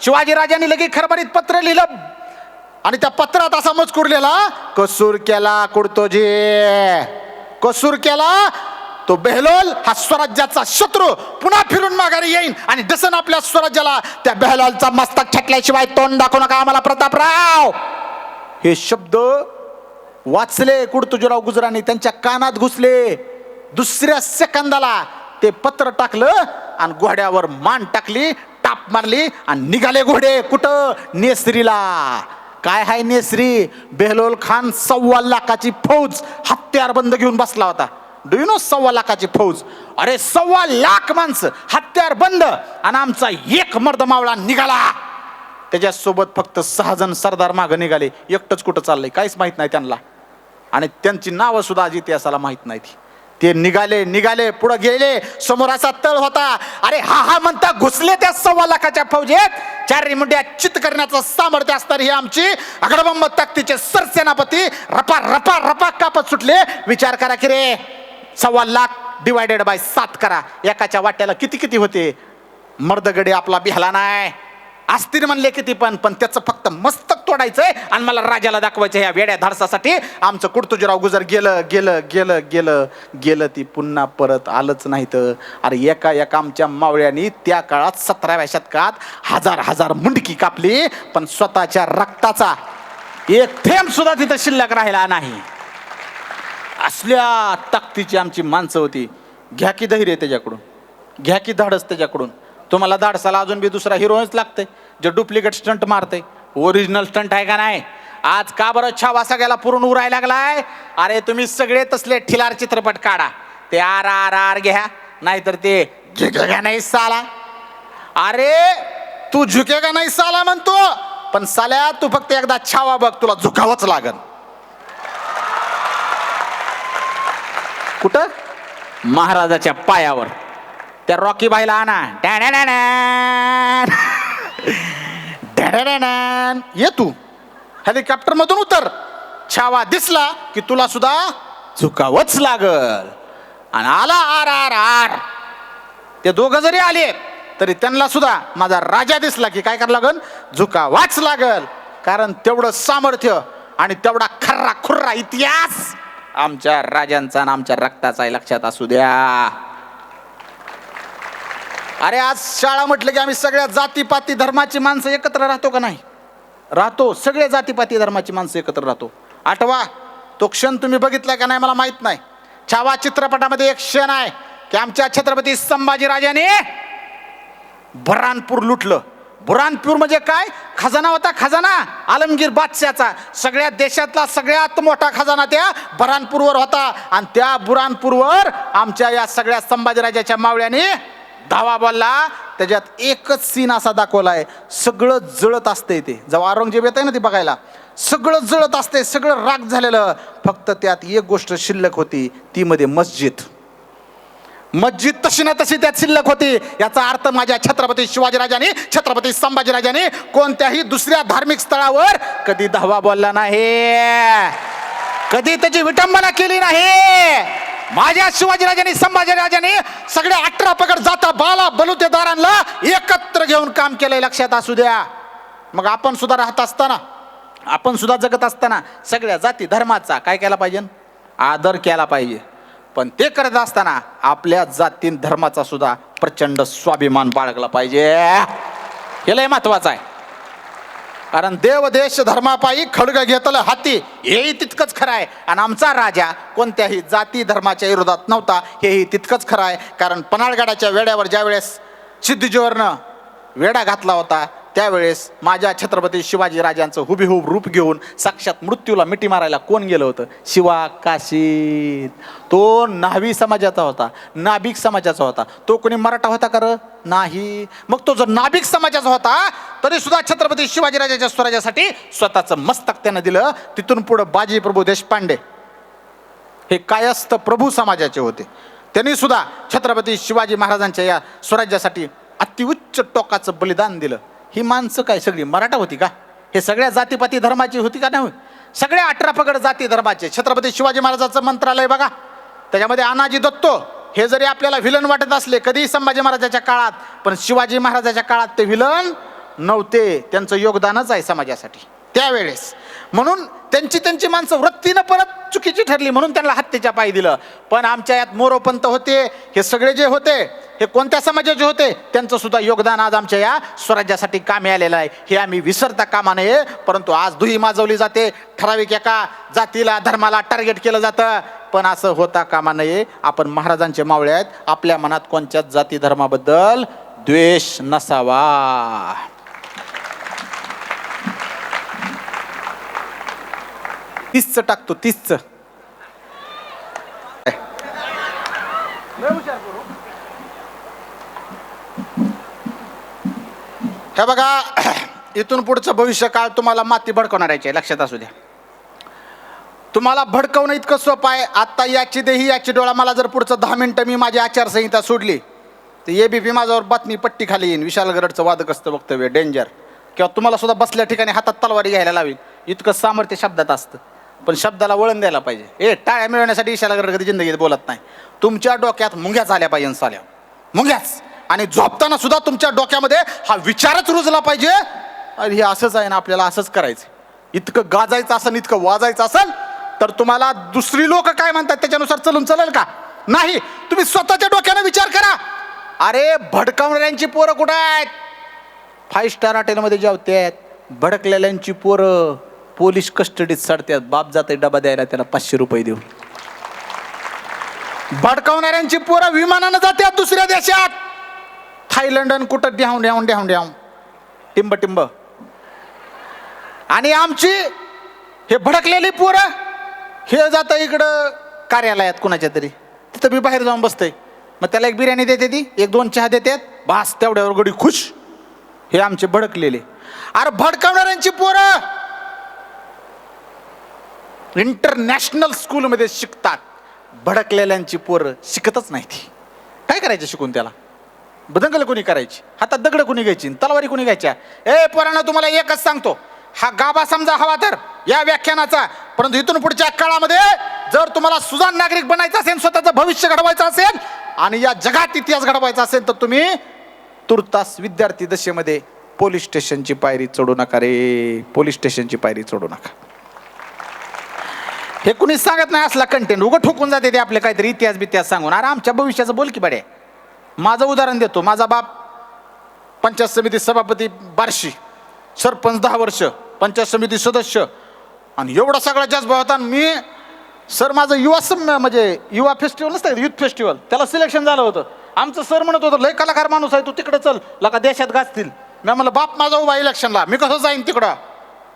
शिवाजी राजांनी लगेच खरबरीत पत्र लिहिलं आणि त्या पत्रात असा मजकूर लिहिला, कसूर केला कुर्तोजी, कसूर केला तो बेहलोल हा स्वराज्याचा शत्रू पुन्हा फिरून माघारी येईन आणि डसन आपल्या स्वराज्याला. त्या बेहलोलचा मस्तक छटल्याशिवाय तोंड दाखवू नका आम्हाला प्रतापराव. हे शब्द वाचले कुर्तुजीराव गुजरानी, त्यांच्या कानात घुसले. दुसऱ्या सेकंदाला ते पत्र टाकलं आणि घोड्यावर मान टाकली, टाप मारली आणि निघाले घोडे. कुठं? नेसरीला. काय हाय नेसरी? बेहलोल खान 1.25 लाखाची फौज हत्यार बंद घेऊन बसला होता. डू यू नो 1.25 लाखाची फौज? अरे 1.25 लाख माणसं हत्यार बंद, आणि आमचा एक मर्द मावळा निघाला. त्याच्यासोबत फक्त 6 जण सरदार मागं निघाले. एकटंच कुठं चाललंय काहीच माहित नाही त्यांना, आणि त्यांची नावं सुद्धा आज इतिहासाला माहित नाही. ते निघाले पुढे गेले. समोर असा तळ होता. अरे हा म्हणता घुसले त्या 1.25 लाखाच्या फौजेत. चारी मुंड्या चित करण्याचं सामर्थ्य असणारी ही आमची अगडबंब ताकदीचे सरसेनापती रपा रपा रपा कापत सुटले. विचार करा की रे 1.25 लाख डिवायडेड बाय 7 करा, एकाच्या वाट्याला किती किती होते. मर्दगडी आपला बिहला नाही. अस्थिर म्हणले किती पण त्याचं फक्त मस्तक तोडायचंय आणि मला राजाला दाखवायचं. ह्या वेड्या धाडसासाठी आमचं कुर्तुजीराव गुजर गेलं गेलं गेलं गेलं गेलं ती पुन्हा परत आलंच नाही. तर अरे एका आमच्या मावळ्यांनी त्या काळात 17व्या शतकात 1000 मुंडकी कापली, पण स्वतःच्या रक्ताचा एक थेंब सुद्धा तिथं शिल्लक राहिला नाही. असल्या ताकदीची आमची माणसं होती. घ्या की धैर्य त्याच्याकडून, घ्या की धाडस त्याच्याकडून. तुम्हाला धाडसाला अजून बी दुसरा हिरोच लागतंय. जे डुप्लिकेट स्टंट मारते, ओरिजिनल स्टंट आहे का नाही? आज का बरं छावा सगळ्याला पुरून उरायला लागलाय? अरे तुम्ही सगळे तसले ठिलार चित्रपट काढा, ते RRR घ्या, नाहीतर ते झुकेगा नाही साला. अरे तू झुकेगा नाही साला म्हणतो, पण साल्या तू फक्त एकदा छावा बघ, तुला झुकावंच लागल. कुठं? महाराजाच्या पायावर. त्या रॉकी बाईला आणा, ये तू हेलिकॉप्टर मधून उतर, छावा दिसला की तुला सुद्धा झुकावंच लागल. आणि आला RRR, ते दोघं जरी आले तरी त्यांना सुद्धा माझा राजा दिसला की काय करावं लागल? झुकावाच लागल. कारण तेवढं सामर्थ्य आणि तेवढा खर्रा खुर्रा इतिहास आमच्या राजांचा आणि आमच्या रक्ताचा लक्षात असू द्या. अरे आज शाळा म्हटलं की आम्ही सगळ्या जातीपाती धर्माची माणसं एकत्र राहतो का नाही? राहतो. सगळे जातीपाती धर्माची माणसं एकत्र राहतो. आठवा तो क्षण तुम्ही बघितला का नाही मला माहित नाही. छावा चित्रपटामध्ये एक क्षण आहे की आमच्या छत्रपती संभाजीराजाने बुऱ्हाणपूर लुटलं. बुऱ्हाणपूर म्हणजे काय? खजाना होता, खजाना आलमगीर बादशाहचा. सगळ्या देशातला सगळ्यात मोठा खजाना त्या बुऱ्हाणपूरवर होता. आणि त्या बुऱ्हाणपूरवर आमच्या या सगळ्या संभाजीराजाच्या मावळ्याने धावा बोलला. त्याच्यात एकच सीन असा दाखवलाय, सगळं जळत असते. ते जेव्हा औरंगजेब येत आहे ना ते बघायला, सगळं जळत असते, सगळं राग झालेलं. फक्त त्यात एक गोष्ट शिल्लक होती, ती मध्ये मस्जिद. मस्जिद तशी ना तशी त्यात शिल्लक होती. याचा अर्थ माझ्या छत्रपती शिवाजीराजांनी, छत्रपती संभाजीराजांनी कोणत्याही दुसऱ्या धार्मिक स्थळावर कधी धावा बोलला नाही, कधी त्याची विटंबना केली नाही. माझ्या शिवाजीराजांनी, संभाजीराजांनी सगळे 18 पगड जाता बाला बलुतेदारांना एकत्र घेऊन काम केलंय, लक्षात असू द्या. मग आपण सुद्धा राहत असताना, आपण सुद्धा जगत असताना सगळ्या जाती धर्माचा काय केला पाहिजे? आदर केला पाहिजे. पण ते करत असताना आपल्या जाती धर्माचा सुद्धा प्रचंड स्वाभिमान बाळगला पाहिजे. हे लय महत्वाचं आहे. कारण देव देश धर्मापायी खडग घेतलं हाती, हेही तितकंच खरं आहे. आणि आमचा राजा कोणत्याही जाती धर्माच्या विरोधात नव्हता, हेही तितकंच खरं आहे. कारण पन्हाळगडाच्या वेड्यावर ज्यावेळेस सिद्धीजोरनं वेढा घातला होता, त्यावेळेस माझ्या छत्रपती शिवाजी राजांचं हुबेहूब रूप घेऊन साक्षात मृत्यूला मिठी मारायला कोण गेलं होतं? शिवा काशीद. तो न्हावी समाजाचा होता, नाभिक समाजाचा होता. तो कोणी मराठा होता का? नाही. मग तो जर नाभिक समाजाचा होता तरी सुद्धा छत्रपती शिवाजीराजाच्या स्वराज्यासाठी स्वतःचं मस्तक त्यानं दिलं. तिथून पुढे बाजी प्रभू देशपांडे हे कायस्थ प्रभू समाजाचे होते. त्यांनी सुद्धा छत्रपती शिवाजी महाराजांच्या या स्वराज्यासाठी अतिउच्च टोकाचं बलिदान दिलं. ही माणसं काय सगळी मराठा होती का? हे सगळ्या जातीपाती धर्माची होती का? नाही. सगळ्या 18 पगड जाती धर्माचे. छत्रपती शिवाजी महाराजांचं मंत्रालय बघा, त्याच्यामध्ये अनाजी दत्तो हे जरी आपल्याला विलन वाटत असले कधी संभाजी महाराजाच्या काळात, पण शिवाजी महाराजाच्या काळात ते विलन नव्हते. त्यांचं योगदानच आहे समाजासाठी त्यावेळेस. म्हणून त्यांची माणसं वृत्तीनं परत चुकीची ठरली, म्हणून त्यांना हत्तीच्या पायी दिलं. पण आमच्या यात मोरोपंत होते, हे सगळे जे होते हे कोणत्या समाजाचे होते? त्यांचं सुद्धा योगदान आज आमच्या या स्वराज्यासाठी कामी आलेलं आहे. हे आम्ही विसरता कामा नये. परंतु आज दुही माजवली जाते, ठराविक एका जातीला धर्माला टार्गेट केलं जातं. पण असं होता कामा नये. आपण महाराजांचे मावळे आहेत, आपल्या मनात कोणत्याच जाती धर्माबद्दल द्वेष नसावा. तीसच टाकतो, तीसच. हे बघा, इथून पुढचं भविष्य काळ तुम्हाला माती भडकवणाऱ्याची आहे, लक्षात असू द्या. तुम्हाला भडकवणं इतकं सोपं आहे. आत्ता याची देही याची डोळा. मला जर पुढचं 10 मिनिटं मी माझी आचारसंहिता सोडली तर ABP माझ्यावर बातमी पट्टी खाली येईन, विशाल गरडचं वादग्रस्त वक्तव्य डेंजर, किंवा तुम्हाला सुद्धा बसल्या ठिकाणी हातात तलवारी घ्यायला लावीन. इतकं सामर्थ्य शब्दात असतं. पण शब्दाला वळण द्यायला पाहिजे. टाळ्या मिळवण्यासाठी विशाल गरड कधी जिंदगीत बोलत नाही. तुमच्या डोक्यात मुंग्याच आल्या पाहिजे, साल्या मुंग्याच. आणि झोपताना सुद्धा तुमच्या डोक्यामध्ये हा विचारच रुजला पाहिजे, अरे हे असंच आहे ना, आपल्याला असंच करायचं. इतकं गाजायचं असेल, इतकं वाजायचं असेल तर तुम्हाला दुसरी लोक काय म्हणतात त्याच्यानुसार चलून चालेल का? नाही. तुम्ही स्वतःच्या डोक्याने विचार करा. अरे भडकावणाऱ्यांची पोरं कुठं आहेत? 5 स्टार हॉटेलमध्ये जेवतात. भडकलेल्यांची पोरं पोलीस कस्टडीत सडतात. बाप जाते डबा द्यायला त्याला 500 रुपये देऊन. भडकावणाऱ्यांची पोरं विमानानं जातात दुसऱ्या देशात, थायलंड कुठं ड्याऊन ड्याऊन ड्याऊन ड्याऊन. टिंब टिंब. आणि आमची हे भडकलेली पोरं हे जातं इकडं कार्यालयात कुणाच्या तरी, तिथं मी बाहेर जाऊन बसतंय. मग त्याला एक बिर्याणी देते, ती 1-2 चहा देतात, बास तेवढ्यावर गडी खुश. हे आमचे भडकलेले. अरे भडकवणाऱ्यांची पोरं इंटरनॅशनल स्कूलमध्ये शिकतात, भडकलेल्यांची पोरं शिकतच नाही. ती काय करायचं शिकून? त्याला बदंगल कोणी करायची, हातात दगड कोणी घ्यायची, तलवारी कोणी घ्यायच्या? ए पोरांनो, तुम्हाला एकच सांगतो, हा गाभा समजा हवा तर या व्याख्यानाचा, परंतु इथून पुढच्या काळामध्ये जर तुम्हाला सुजाण नागरिक बनायचं असेल, स्वतःचं भविष्य घडवायचं असेल आणि या जगात इतिहास घडवायचा असेल, तर तुम्ही तुर्तास विद्यार्थी दशेमध्ये पोलीस स्टेशनची पायरी चढू नका रे, पोलीस स्टेशनची पायरी चढू नका. हे कुणीच सांगत नाही असला कंटेंट, उगं ठोकून जाते ते आपले काहीतरी इतिहास बितिहास सांगून. अरे आमच्या भविष्याचं बोल की बड्या. माझं उदाहरण देतो. माझा बाप पंचायत समिती सभापती बार्शी, सरपंच 10 वर्ष, पंचायत समिती सदस्य, आणि एवढा सगळा जज्बा होता. मी सर माझं म्हणजे युवा फेस्टिवल नसतं, युथ फेस्टिवल, त्याला सिलेक्शन झालं होतं. आमचं सर म्हणत होतं, लय कलाकार माणूस आहे तू, तिकडे चल, लका देशात गाजतील. मी म्हणलं बाप माझा उभा इलेक्शनला, मी कसं जाईन तिकडं?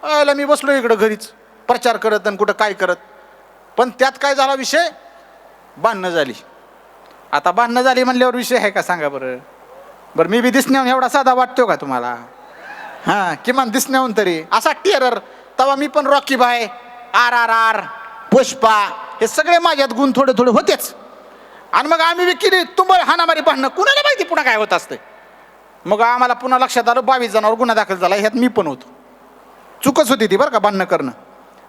आयला मी बसलो इकडं घरीच प्रचार करत आणि कुठं काय करत. पण त्यात काय झाला विषय, भांडणं झाली. आता भांडणं झाली म्हणल्यावर विषय आहे का सांगा बरं? बरं मी बी दिसण्याहून एवढा साधा वाटतो का तुम्हाला? हां, किमान दिसण्याहून तरी असा टेरर. तेव्हा मी पण रॉकी भाई, RRR, पुष्पा, हे सगळे माझ्यात गुण थोडे थोडे होतेच. आणि मग आम्ही बी केली तुंबळ हाणामारी भांडणं, कुणाला माहिती पुन्हा काय होत असते. मग आम्हाला पुन्हा लक्षात आलं 22 जणांवर गुन्हा दाखल झाला. ह्यात मी पण होतो. चुकच होती ती बरं का भांडणं करणं.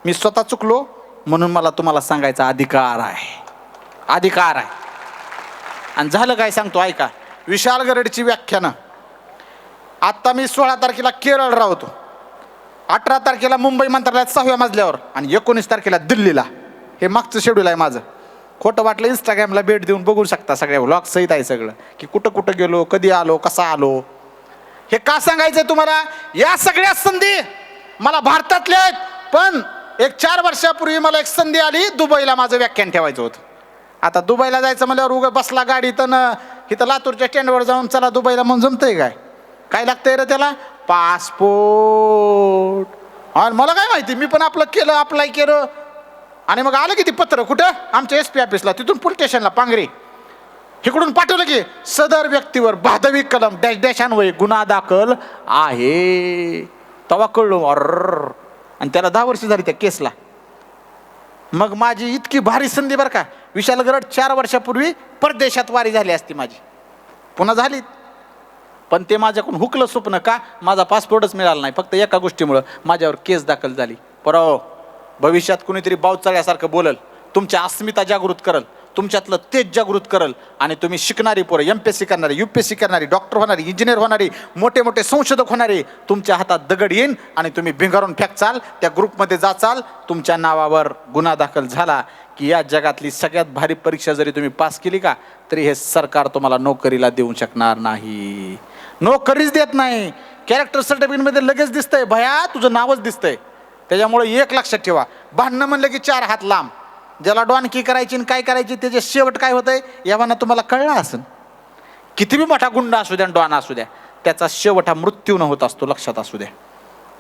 मी स्वतः चुकलो म्हणून मला तुम्हाला सांगायचा अधिकार आहे, अधिकार आहे. आणि झालं काय सांगतो ऐका. विशाल गरडची व्याख्यानं. आत्ता मी 16 तारखेला केरळ राहतो, 18 तारखेला मुंबई मंत्रालयात 6व्या मजल्यावर, आणि 19 तारखेला दिल्लीला. हे मागचं शेड्यूल आहे माझं. खोटं वाटलं इंस्टाग्रामला भेट देऊन बघू शकता, सगळ्या व्लॉग सहित आहे सगळं, की कुठं कुठं गेलो, कधी आलो, कसा आलो. हे का सांगायचंय तुम्हाला? या सगळ्या संधी मला भारतातल्या आहेत, पण एक 4 वर्षापूर्वी मला एक संधी आली, दुबईला माझं व्याख्यान ठेवायचं होतं. आता दुबईला जायचं म्हणल्यावर उगा बसला गाडीत, इथं लातूरच्या स्टँडवर जाऊन चला दुबईला म्हणून जमतंय काय? काय लागतंय रे त्याला? पासपोर्ट. आणि मला काय माहिती, मी पण आपलं केलं, अप्लाय केलं, आणि मग आलं की ती पत्र कुठं? आमच्या SP ऑफिसला, तिथून पोलीस स्टेशनला पांगरी. इकडून पाठवलं की सदर व्यक्तीवर भादवी कलम डॅश डॅश अन्वये गुन्हा दाखल आहे. तेव्हा कळलो अर. आणि त्याला 10 वर्ष झाली त्या केसला. मग माझी इतकी भारी संधी बरं का. विशाल गरड 4 वर्षापूर्वी परदेशात वारी झाली असती माझी, पुन्हा झाली. पण ते माझ्याकडून हुकलं स्वप्न. का? माझा पासपोर्टच मिळाला नाही, फक्त एका गोष्टीमुळं माझ्यावर केस दाखल झाली. पराव, भविष्यात कुणीतरी बावचळ्यासारखं बोलल, तुमच्या अस्मिता जागृत करल, तुमच्यातलं तेज जागृत करल, आणि तुम्ही शिकणारी पोरं, MPSC करणारी, UPSC करणारी, डॉक्टर होणारी, इंजिनियर होणारी, मोठे मोठे संशोधक होणारे, तुमच्या हातात दगड येईन आणि तुम्ही भिंगारून फेकचाल, त्या ग्रुपमध्ये जाचाल. तुमच्या नावावर गुन्हा दाखल झाला की या जगातली सगळ्यात भारी परीक्षा जरी तुम्ही पास केली का, तरी हे सरकार तुम्हाला नोकरीला देऊ शकणार नाही. नोकरीच देत नाही. कॅरेक्टर सर्टिफिकेटमध्ये लगेच दिसतंय भया तुझं नावच दिसतंय. त्याच्यामुळे एक लक्षात ठेवा, भांडणं म्हणलं की 4 हात लांब. ज्याला डॉनकी करायची आणि काय करायची त्याचे शेवट काय होतंय यावाना तुम्हाला कळलं असेल. किती बी मोठा गुंड असू द्या, डॉन असू द्या, त्याचा शेवट हा मृत्यूनं होत असतो, लक्षात असू द्या.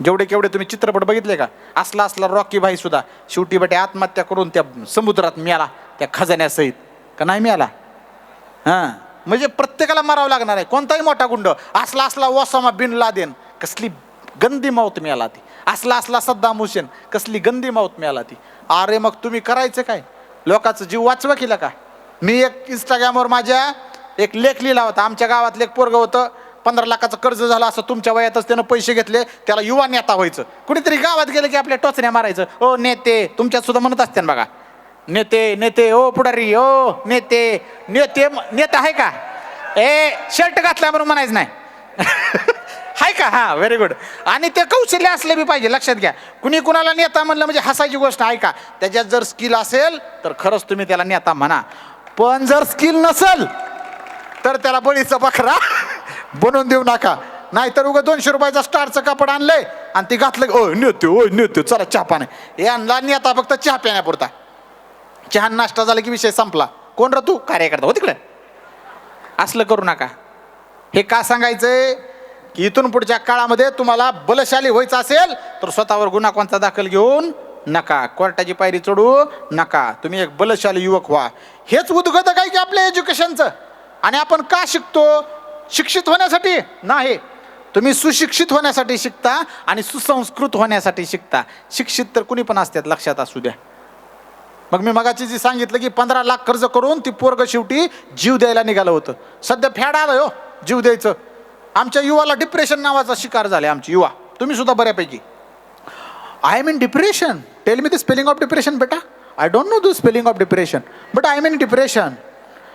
जेवढे केवढे तुम्ही चित्रपट बघितले का, असला रॉकी भाई सुद्धा शेवटी बटे आत्महत्या करून त्या समुद्रात मिळाला, त्या खजान्यासहित का नाही मिळाला? हां, म्हणजे प्रत्येकाला मारावं लागणार आहे. कोणताही मोठा गुंड असला ओसामा बिन लादेन, कसली गंदी मौत मिळाला ती. असला सद्दाम हुसेन, कसली गंदी मौत मिळाला ती. अरे मग तुम्ही करायचं काय? लोकांचं जीव वाचवा केला का? मी एक इंस्टाग्रामवर माझ्या एक लेख लिहिला होता. आमच्या गावातलं एक पोरगं होतं, 15 लाखाचं कर्ज झालं, असं तुमच्या वयातच त्यानं पैसे घेतले, त्याला युवा नेता व्हायचं. कुणीतरी गावात गेलं की आपल्या टोचण्या मारायचं. ओ नेते, तुमच्यात सुद्धा म्हणत असते ना बघा, नेते नेते, ओ पुढारी, ओ नेते नेते. नेता आहे का? शर्ट घातला म्हणून म्हणायचं नाही. हाय का? हां, व्हेरी गुड. आणि ते कौशल्य असले बी पाहिजे, लक्षात घ्या. कुणी कुणाला नेता म्हणलं म्हणजे हसायची गोष्ट आहे का? त्याच्यात जर स्किल असेल तर खरंच तुम्ही त्याला नेता म्हणा. पण जर स्किल नसेल तर त्याला बळीचा बकरा बनवून देऊ नका. नाहीतर उगा 200 रुपयाचा स्टारचं कापड आणलंय आणि ती घातलं, ओ नेतो चला चहा पाणी. यांना नेता फक्त चहा पिण्यापुरता. चहा नाश्ता झाला की विषय संपला. कोण तू? कार्यकर्ता हो तिकडे. असलं करू नका. हे का सांगायचंय? की इथून पुढच्या काळामध्ये तुम्हाला बलशाली व्हायचं असेल तर स्वतःवर गुन्हा कोणता दाखल घेऊन नका, कोर्टाची पायरी चढू नका, तुम्ही एक बलशाली युवक व्हा. हेच उद्गत आहे की आपल्या एज्युकेशनचं. आणि आपण का शिकतो? शिक्षित होण्यासाठी नाही, तुम्ही सुशिक्षित होण्यासाठी शिकता आणि सुसंस्कृत होण्यासाठी शिकता. शिक्षित तर कुणी पण असतात, लक्षात असू द्या. मग मी मगाची जी सांगितलं की 15 लाख कर्ज करून ती पोरग शेवटी जीव द्यायला निघालं होतं. सध्या फॅड आलं हो जीव द्यायचं. आमच्या युवाला डिप्रेशन नावाचा शिकार झाले आमचे युवा, तुम्ही सुद्धा बऱ्यापैकी. I am in depression. Tell me the spelling of depression बेटा. I don't know the spelling of depression but I am in depression.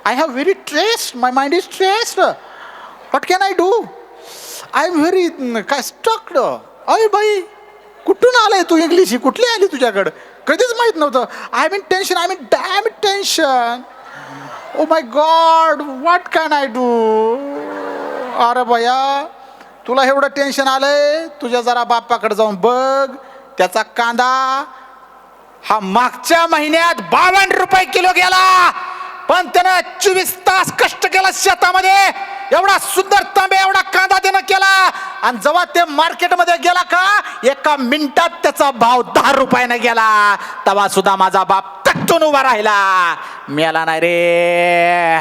I have very stressed, my mind is stressed. What can I do? I am very काय stucked. अय बाई, कुठून आलाय तू? English ही कुठली आली तुझ्याकडं? कधीच माहीत नव्हतं. I am in tension, I am in damn tension. Oh my god, what can I do? अरे भया, तुला एवढं टेन्शन आलंय, तुझ्या जरा बाप्पाकडे जाऊन बघ. त्याचा कांदा हा मागच्या महिन्यात 52 रुपये किलो गेला, पण त्यानं 24 तास कष्ट केला शेतामध्ये. एवढा सुंदर तांबे एवढा कांदा त्यानं केला, आणि जेव्हा ते मार्केटमध्ये गेला का, एका मिनिटात त्याचा भाव 10 रुपयाने गेला. तेव्हा सुद्धा माझा बाप तट्टून उभा राहिला, मेला नाही रे.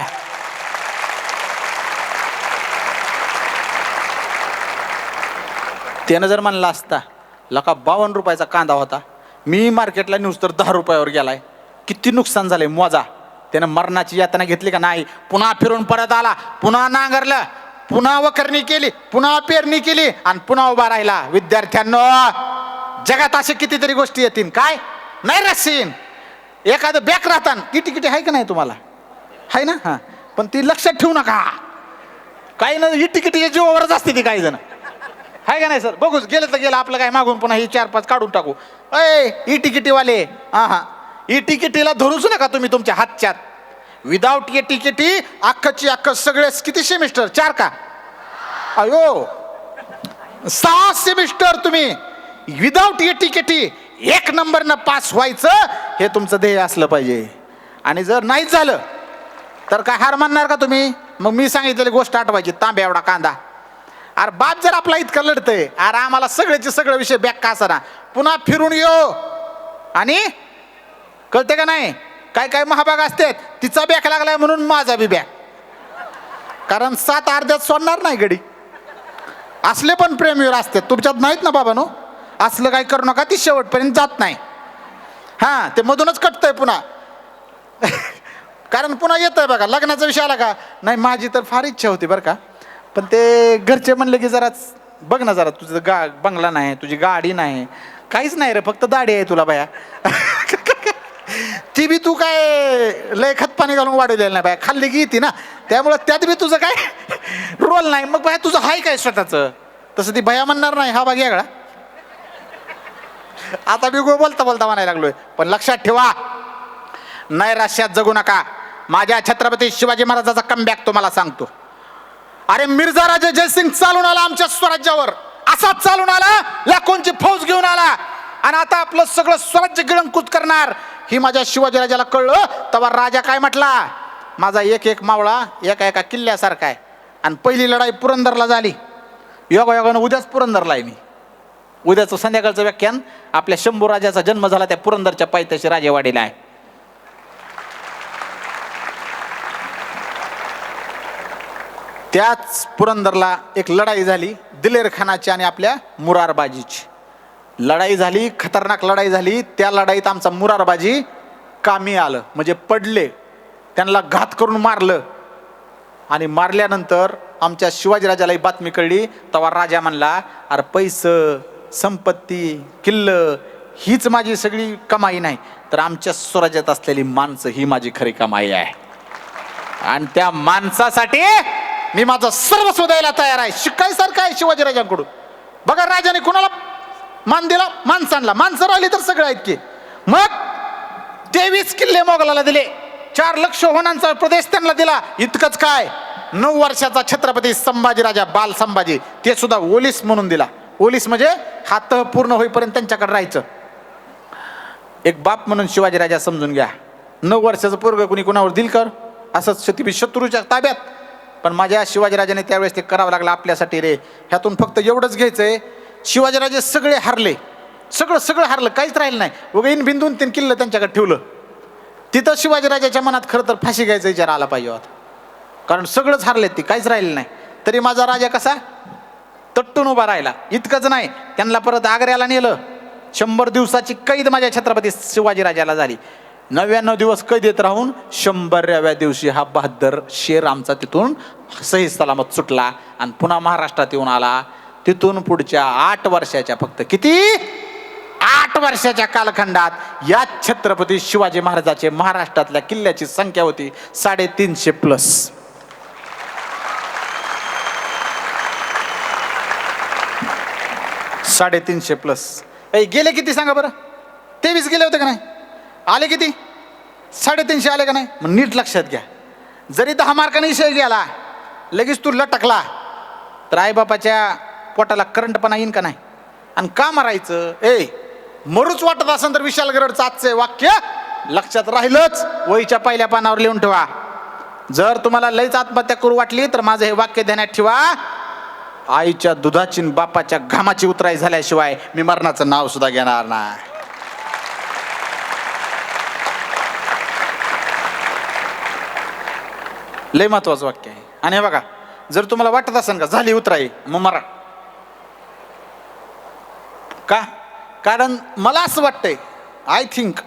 त्यानं जर म्हणला असता लका 52 रुपयाचा कांदा होता, मी मार्केटला न्यूज तर 10 रुपयावर गेलाय, किती नुकसान झालंय मोजा. त्यानं मरणाची यातना घेतली का नाही? पुन्हा फिरून परत आला, पुन्हा नांगरलं, पुन्हा वखरणी केली, पुन्हा पेरणी केली, आणि पुन्हा उभा राहिला. विद्यार्थ्यांनो, जगात असे कितीतरी गोष्टी येतील, काय नाही रसीन. एखादं बॅक राहतान किटी आहे का नाही तुम्हाला? आहे ना? हां, पण ती लक्षात ठेवू नका. काही ना ही तिकिटीच्या जीवावरच असते ती काही जण, आहे का नाही सर? बघूच, गेलं तर गेलं आपलं काय, मागून पुन्हा ही 4-5 काढून टाकू. अय ई तिकिटीवाले, हां, ई तिकिटीला धरूच नका तुम्ही तुमच्या हातच्यात. विदाऊट ए तिकिटी अख्खची अख्ख सगळे किती सेमिस्टर? 4 का? अयो 6 सेमिस्टर तुम्ही विदाऊट ए तिकिटी 1 नंबरनं पास व्हायचं, हे तुमचं ध्येय असलं पाहिजे. आणि जर नाहीच झालं तर काय हार मानणार का तुम्ही? मग मी सांगितलेली गोष्ट आठवायची, तांब्या एवढा कांदा. अरे बाप जर आपला इतका लढतंय, अरे आम्हाला सगळ्याचे सगळे विषय बॅक का असणार, पुन्हा फिरून येऊ. आणि कळते का नाही, काय काय महाभाग असतात, तिचा बॅक लागलाय म्हणून माझा बी बॅक. कारण 7 अर्ध्यात सोडणार नाही गडी. असले पण प्रेमीवर असतात, तुमच्यात नाहीत ना बाबा नो. असलं काय करू नका, ती शेवटपर्यंत जात नाही. हां, ते मधूनच कटतंय पुन्हा. कारण पुन्हा येतंय बघा, लग्नाचा विषय आला का, नाही माझी तर फार इच्छा होती बरं का, पण ते घरचे म्हणले की जरा बघ ना, जरा तुझं बंगला नाही, तुझी गाडी नाही, काहीच नाही रे, फक्त दाढी आहे तुला बाया. ती बी तू काय लय खत पाणी घालून वाढवलेलं नाही बाया, खाल्ली की ती ना, त्यामुळं त्यात बी तुझं काय रोल नाही. मग बाया तुझं हाय काय स्वतःचं? तसं ती भया म्हणणार नाही, हा बाग यागळा. आता मी बोलता बोलता म्हणायला लागलोय, पण लक्षात ठेवा, नैराश्यात जगू नका. माझ्या छत्रपती शिवाजी महाराजाचा कमबॅक तुम्हाला सांगतो. अरे मिर्झा राजा जयसिंग चालून आला आमच्या स्वराज्यावर, असाच चालून आला, लाखोंची फौज घेऊन आला, आणि आता आपलं सगळं स्वराज्य गिळंकृत करणार. ही माझ्या शिवाजी राजाला कळलं, तेव्हा राजा काय म्हटला, माझा एक मावळा एका एका किल्ल्यासारखा आहे. आणि पहिली लढाई पुरंदरला झाली. योगायोगानं उद्याच पुरंदरला आहे मी. उद्याचं संध्याकाळचं व्याख्यान आपल्या शंभू राजाचा जन्म झाला त्या पुरंदरच्या पायथ्याशी राजेवाडीला आहे. त्याच पुरंदरला एक लढाई झाली, दिलेर खानाची आणि आपल्या मुरारबाजीची लढाई झाली, खतरनाक लढाई झाली. त्या लढाईत आमचा मुरारबाजी कामी आलं, म्हणजे पडले, त्यांना घात करून मारलं. आणि मारल्यानंतर आमच्या शिवाजीराजालाही बातमी कळली. तेव्हा राजा म्हणला, अरे पैसं संपत्ती किल्लं हीच माझी सगळी कमाई नाही, तर आमच्या स्वराज्यात असलेली माणसं ही माझी खरी कमाई आहे. आणि त्या माणसासाठी मी माझं सर्वस्व द्यायला तयार आहे. शिकायसारखं आहे शिवाजीराजांकडून. बघा राजाने कुणाला मान दिला? माणसांना. माणसं राहिली तर सगळं आहेत की. मग 23 किल्ले मोगलाला दिले, 4 लक्ष होणांचा प्रदेश त्यांना दिला. इतकंच काय, 9 वर्षाचा छत्रपती संभाजीराजा बाल संभाजी, ते सुद्धा ओलीस म्हणून दिला. ओलीस म्हणजे हा तह पूर्ण होईपर्यंत त्यांच्याकडे राहायचं. एक बाप म्हणून शिवाजीराजा समजून घ्या. 9 वर्षाचं पोरग कुणी कुणावर दिल कर, असंच शत्रूच्या ताब्यात पण माझ्या शिवाजीराजाने त्यावेळेस ते करावं लागलं आपल्यासाठी रे. ह्यातून फक्त एवढंच घ्यायचंय, शिवाजीराजे सगळे हारले, सगळं हारलं, काहीच राहिलं नाही. उगीन बिंदून 3 किल्लं त्यांच्याकडे ठेवलं. तिथं शिवाजीराजाच्या मनात खरं तर फाशी घ्यायचा विचार आला पाहिजे होता, कारण सगळंच हारले, ती काहीच राहिलं नाही. तरी माझा राजा कसा तट्टून उभा राहिला. इतकंच नाही, त्यांना परत आग्र्याला नेलं. 100 दिवसाची कैद माझ्या छत्रपती शिवाजीराजाला झाली. 99 दिवस कैदेत राहून 100व्या दिवशी हा बहादर शेर आमचा तिथून सही सलामत सुटला आणि पुन्हा महाराष्ट्रात येऊन आला. तिथून पुढच्या 8 वर्षाच्या, फक्त किती 8 वर्षाच्या कालखंडात या छत्रपती शिवाजी महाराजाचे महाराष्ट्रातल्या किल्ल्याची संख्या होती 350+. 350+. गेले किती सांगा बरं? 23 गेले होते का नाही? आले किती? 350 आले का नाही? मग नीट लक्षात घ्या, जरी 10 मार्काने विषय गेला, लगेच तू लटकला तर आईबापाच्या पोटाला करंटपणा येईन का नाही? आणि का मारायचं? मरूच वाटत असेल तर विशाल गरडचं आजचे वाक्य लक्षात राहिलंच, वहीच्या पहिल्या पानावर लिहून ठेवा. जर तुम्हाला लईच आत्महत्या करू वाटली तर माझं हे वाक्य ध्यानात ठेवा, आईच्या दुधाची बापाच्या घामाची उतराई झाल्याशिवाय मी मरणाचं नाव सुद्धा घेणार नाही. लय महत्वाचं वाक्य आहे. आणि हे बघा, जर तुम्हाला वाटत असेल का झाली उतराई मग मरा, का? कारण मला असं वाटतंय, आय थिंक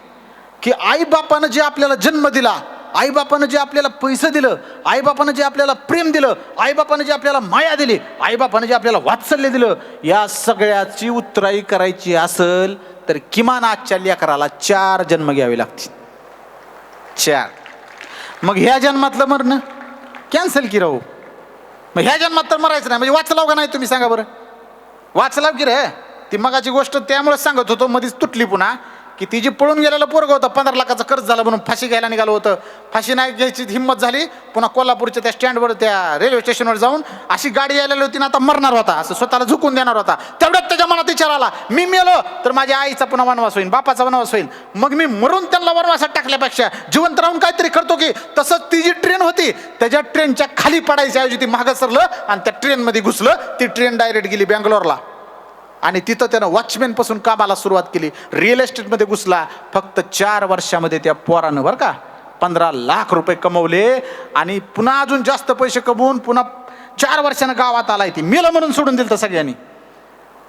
की आईबापानं जे आपल्याला जन्म दिला, आईबापानं जे आपल्याला पैसे दिलं, आईबापानं जे आपल्याला प्रेम दिलं, आईबापानं जे आपल्याला माया दिली, आईबापानं जे आपल्याला वात्सल्य दिलं, या सगळ्याची उतराई करायची असेल तर किमान आजच्या लेकराला 4 जन्म घ्यावे लागतील. 4. मग ह्या जन्मातलं मरणं कॅन्सल की राहू. मग ह्या जन्मात तर मरायचं नाही, म्हणजे वाचलाव का नाही तुम्ही सांगा बरं? वाचलाव की रे. ती मगाची गोष्ट त्यामुळे सांगत होतो, मध्येच तुटली पुन्हा, की ती जी पळून गेलेलं पोरगं होतं, 15 लाखाचं कर्ज झालं म्हणून फाशी घ्यायला निघालं होतं. फाशी नाही घ्यायची हिंमत झाली, पुन्हा कोल्हापूरच्या त्या स्टँडवर, त्या रेल्वे स्टेशनवर जाऊन अशी गाडी यायला होती ना, आता मरणार होता, असं स्वतःला झुकून देणार होता. तेवढ्यात त्याच्या मनात विचार आला, मी मेलो तर माझ्या आईचा पुन्हा वनवास होईल, बापाचा वनवास होईल, मग मी मरून त्यांना वनवासात टाकल्यापेक्षा जिवंत राहून काहीतरी करतो की. तसंच ती जी ट्रेन होती, त्याच्या ट्रेनच्या खाली पडायच्या ऐवजी ती मागं सरलं आणि त्या ट्रेनमध्ये घुसलं. ती ट्रेन डायरेक्ट गेली बँगलोरला आणि तिथं त्यानं वॉचमॅन पासून कामाला सुरुवात केली. रिअल एस्टेटमध्ये घुसला. फक्त 4 वर्षामध्ये त्या पोरानं बरं का 15 लाख रुपये कमवले आणि पुन्हा अजून जास्त पैसे कमवून पुन्हा 4 वर्षानं गावात आलाय. ती मेलं म्हणून सोडून दिलं तर सगळ्यांनी,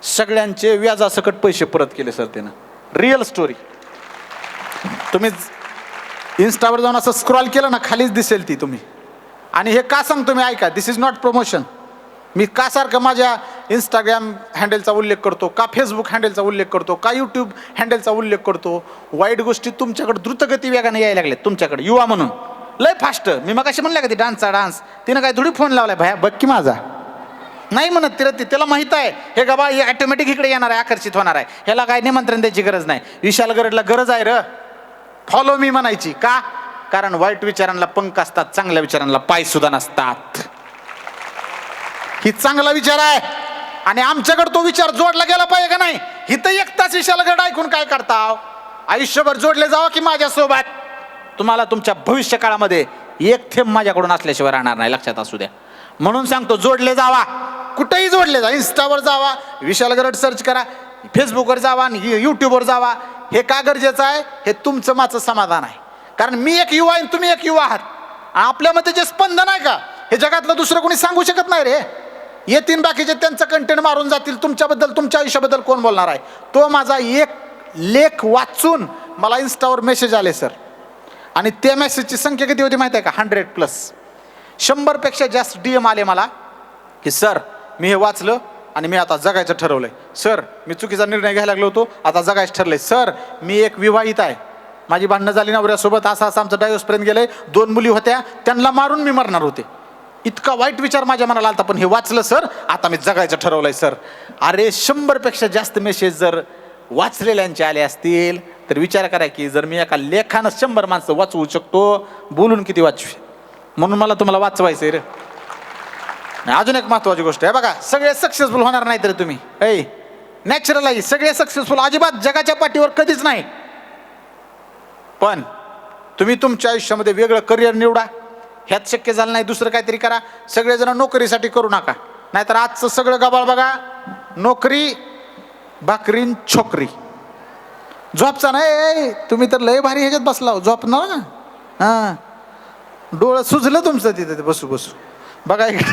सगळ्यांचे व्याजासकट पैसे परत केले सर त्यानं. Real story. तुम्ही इन्स्टावर जाऊन असं स्क्रॉल केलं ना, खालीच दिसेल ती तुम्ही. आणि हे का सांगतो मी, ऐका, दिस इज नॉट प्रमोशन. मी का सारखं माझ्या इंस्टाग्राम हँडलचा उल्लेख करतो, का फेसबुक हँडलचा उल्लेख करतो, का यूट्यूब हँडलचा उल्लेख करतो? वाईट गोष्टी तुमच्याकडे द्रुतगती वेगाने यायला लागल्यात तुमच्याकडे, युवा म्हणून लय फास्ट. मी मग अशी म्हणलं का ती डान्सचा डान्स, तिनं काय थोडी फोन लावलाय भाया बघ की माझा, नाही म्हणत तिला, त्याला माहित आहे हे का बा, हे ऑटोमॅटिक इकडे येणार आहे, आकर्षित होणार आहे, ह्याला काय निमंत्रण द्यायची गरज नाही. विशाल गरडला गरज आहे र फॉलो मी म्हणायची. का? कारण वाईट विचारांना पंख असतात, चांगल्या विचारांना पाय सुद्धा नसतात. ही चांगला विचार आहे आणि आमच्याकडे तो विचार जोडला गेला पाहिजे का नाही? हिथं 1 तास विशाल गरड ऐकून काय करता? आयुष्यभर जोडले जावं की माझ्यासोबत. तुम्हाला तुमच्या भविष्य काळामध्ये 1 थेंब माझ्याकडून असल्याशिवाय राहणार नाही, लक्षात असू द्या. म्हणून सांगतो, जोडले जावा, कुठेही जोडले जा. इन्स्टावर जावा, विशाल गरड सर्च करा, फेसबुकवर जावा आणि यूट्यूबवर जावा. हे का गरजेचं आहे? हे तुमचं माझं समाधान आहे. कारण मी एक युवा आहे, तुम्ही एक युवा आहात. आपल्यामध्ये जे स्पंदन आहे का, हे जगातलं दुसरं कोणी सांगू शकत नाही रे. येतील बाकीचे, त्यांचं कंटेंट मारून जातील, तुमच्याबद्दल, तुमच्या आयुष्याबद्दल कोण बोलणार आहे? तो माझा एक लेख वाचून मला इन्स्टावर मेसेज आले सर, आणि त्या मेसेजची संख्या किती होती माहिती आहे का? 100+. 100पेक्षा जास्त DM आले मला की सर मी हे वाचलं आणि मी आता जगायचं ठरवलंय. सर मी चुकीचा निर्णय घ्यायला लागलो होतो, आता जगायचं ठरलंय. सर मी एक विवाहित आहे, माझी भांडणं झाली नवऱ्यासोबत, असं आमचं डायव्होर्सपर्यंत गेलंय, 2 मुली होत्या, त्यांना मारून मी मरणार होते. इतका वाईट विचार माझ्या मनाला आलता, पण हे वाचलं सर, आता मी जगायचं ठरवलंय सर. अरे 100पेक्षा जास्त मेसेज जर वाचलेल्यांचे आले असतील तर विचार करा की जर मी एका लेखानं 100 माणसं वाचवू शकतो, बोलून किती वाचू. म्हणून मला तुम्हाला वाचवायचंय रे. अजून एक महत्वाची गोष्ट आहे बघा, सगळे सक्सेसफुल होणार नाही तर तुम्ही नॅचरल आहे, सगळे सक्सेसफुल अजिबात जगाच्या पाठीवर कधीच नाही. पण तुम्ही तुमच्या आयुष्यामध्ये वेगळं करिअर निवडा, ह्यात शक्य झालं नाही दुसरं काहीतरी करा. सगळेजण नोकरीसाठी करू नका, नाहीतर आजचं सगळं गबाळ बघा, नोकरी भाकरीन छोकरी. झोपचा नाही, तुम्ही तर लय भारी ह्याच्यात बसला झोप ना. हां, डोळं सुजलं तुमचं तिथे बसू बसू. बघा इकडे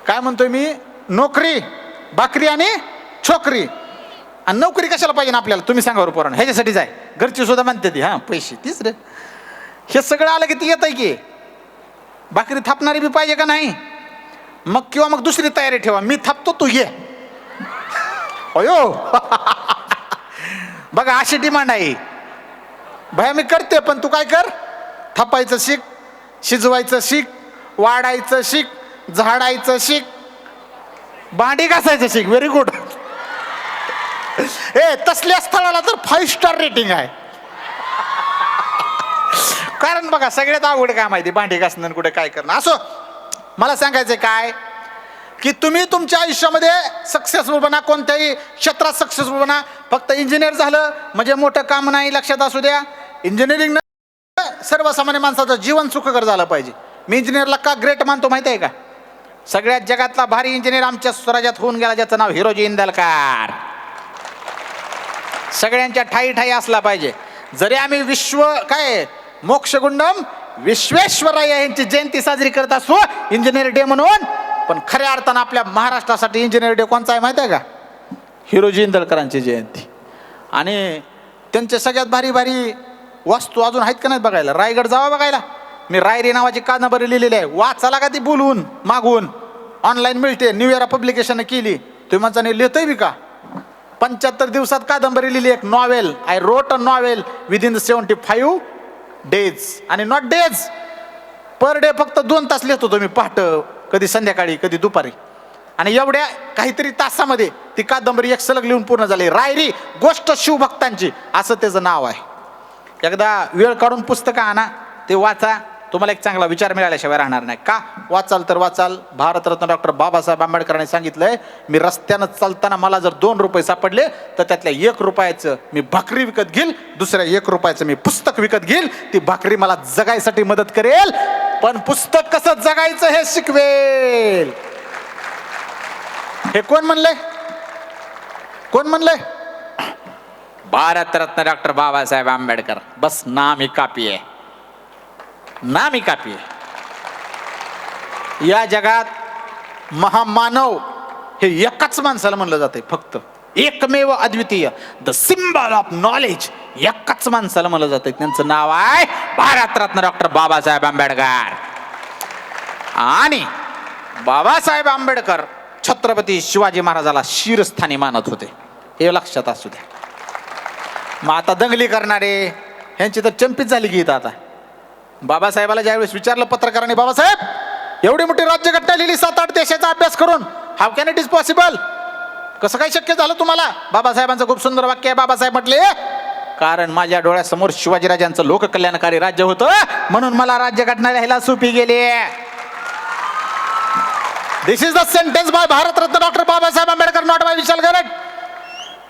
काय म्हणतोय मी, नोकरी भाकरी आणि छोकरी. आणि नोकरी कशाला पाहिजे ना आपल्याला, तुम्ही सांगा बरं पोरांनो. ह्याच्यासाठीच आहे, घरची सुद्धा म्हणते ती. हां, पैसे तीच रे. हे सगळं आलं की ती येत आहे की भाकरी थापणारी बी पाहिजे का नाही. मग किंवा मग दुसरी तयारी ठेवा, मी थापतो तू ये. अयो बघा अशी डिमांड आहे. भया मी करते, पण तू काय कर, थापायचं शिक, शिजवायचं शिक, वाढायचं शिक, झाडायचं शिक, भांडी घासायचं शिक. Very good. ए तसल्या स्थळाला तर 5 स्टार रेटिंग आहे. कारण बघा सगळ्यात अवघड काय माहिती, भांडी घासणं कुठे काय करणं. असो, मला सांगायचंय काय की तुम्ही तुमच्या आयुष्यामध्ये सक्सेसफुल बना, कोणत्याही क्षेत्रात सक्सेसफुल बना. फक्त इंजिनियर झालं म्हणजे मोठं काम नाही, लक्षात असू द्या. इंजिनिअरिंग सर्वसामान्य माणसाचं जीवन सुखकर झालं पाहिजे. मी इंजिनियरला का ग्रेट मानतो माहिती आहे का, सगळ्यात जगातला भारी इंजिनियर आमच्या स्वराज्यात होऊन गेला, ज्याचं नाव हिरोजी इंदलकर. सगळ्यांच्या ठाई ठाई असला पाहिजे. जरी आम्ही मोक्षगुंडम विश्वेश्वरय्या यांची जयंती साजरी करत असू इंजिनियर डे म्हणून, पण खऱ्या अर्थानं आपल्या महाराष्ट्रासाठी इंजिनियर डे कोणता आहे माहिती आहे का, हिरोजी इंदलकरांची जयंती. आणि त्यांचे सगळ्यात भारी भारी वस्तू अजून आहेत का नाही बघायला. रायगड जावा बघायला. मी रायरी नावाची कादंबरी लिहिलेली आहे, वाचाला का ती बोलवून मागून, ऑनलाईन मिळते, न्यू इरा पब्लिकेशनने केली. तुम्ही म्हणता लिहितोय बी का, 75 दिवसात कादंबरी लिहिली, एक novel. I wrote a novel within the 75 days. आणि नॉट डेज, पर डे फक्त 2 तास लिहितो तुम्ही, पहाट, कधी संध्याकाळी, कधी दुपारी. आणि एवढ्या काहीतरी तासामध्ये ती कादंबरी एक सलग लिहून पूर्ण झाली. रायरी गोष्ट शिवभक्तांची असं त्याचं नाव आहे. एकदा वेळ काढून पुस्तकं आणा, ते वाचा, तुम्हाला एक चांगला विचार मिळाल्याशिवाय राहणार नाही. का वाचाल तर वाचाल. भारतरत्न डॉक्टर बाबासाहेब आंबेडकरांनी सांगितलंय, मी रस्त्यानं चालताना मला जर 2 रुपये सापडले तर त्यातल्या 1 रुपयाचं मी भाकरी विकत घेईल, दुसऱ्या 1 रुपयाचं मी पुस्तक विकत घेईल. ती भाकरी मला जगायसाठी मदत करेल, पण पुस्तक कसं जगायचं हे शिकवेल. हे कोण म्हणलंय, कोण म्हणलंय, भारतरत्न डॉक्टर बाबासाहेब आंबेडकर. बस नाम ही काफी आहे, नाम ही काफी आहे. या जगात महामानव हे एकाच माणसाला म्हणलं जाते, फक्त एकमेव अद्वितीय, द सिम्बॉल ऑफ नॉलेज, एकाच माणसाला म्हणलं जाते. त्यांचं नाव आहे भारतरत्न डॉक्टर बाबासाहेब आंबेडकर. आणि बाबासाहेब आंबेडकर छत्रपती शिवाजी महाराजाला शिरस्थानी मानत होते, हे लक्षात असू द्या. मग आता दंगली करणारे ह्यांची तर चंपीच झाली की इथं. आता बाबासाहेबाला ज्यावेळेस विचारलं पत्रकारांनी, बाबासाहेब एवढी मोठी राज्यघटना लिहिली, 7-8 देशाचा अभ्यास करून, how can it is possible, कसं काय शक्य झालं तुम्हाला. बाबासाहेबांचं खूप सुंदर वाक्य आहे. बाबासाहेब म्हटले, कारण माझ्या डोळ्यासमोर शिवाजीराजांचं लोककल्याणकारी राज्य होतं, म्हणून मला राज्यघटना लिहायला सोपी गेली. This is the sentence by Bharat Ratna doctor Babasaheb Ambedkar, not by Vishal Garad.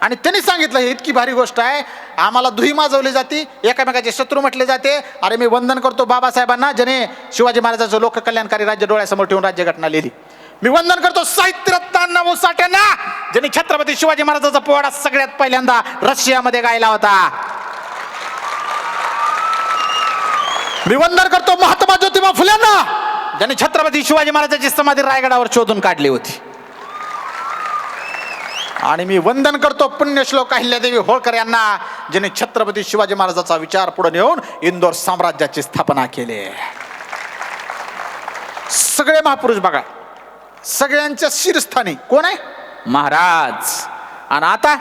आणि त्यांनी सांगितलं, ही इतकी भारी गोष्ट आहे, आम्हाला दुही माजवली जाते, एकामेकाचे शत्रू म्हटले जाते. अरे मी वंदन करतो बाबासाहेबांना, ज्याने शिवाजी महाराजांचं लोककल्याणकारी राज्य डोळ्यासमोर ठेवून राज्यघटना लिहिली. मी वंदन करतो साहित्यरत्न अण्णाभाऊ साठेंना, ज्यांनी छत्रपती शिवाजी महाराजांचा पोवाडा सगळ्यात पहिल्यांदा रशियामध्ये गायला होता. मी वंदन करतो महात्मा ज्योतिबा फुलेंना, ज्यांनी छत्रपती शिवाजी महाराजांची समाधी रायगडावर शोधून काढली होती. आणि मी वंदन करतो पुण्यश्लोक अहिल्यादेवी होळकर यांना, ज्यांनी छत्रपती शिवाजी महाराजांचा विचार पुढे नेऊन इंदोर साम्राज्याची स्थापना केली. सगळे महापुरुष बघा, सगळ्यांच्या शिरस्थानी कोण आहे, महाराज. आणि आता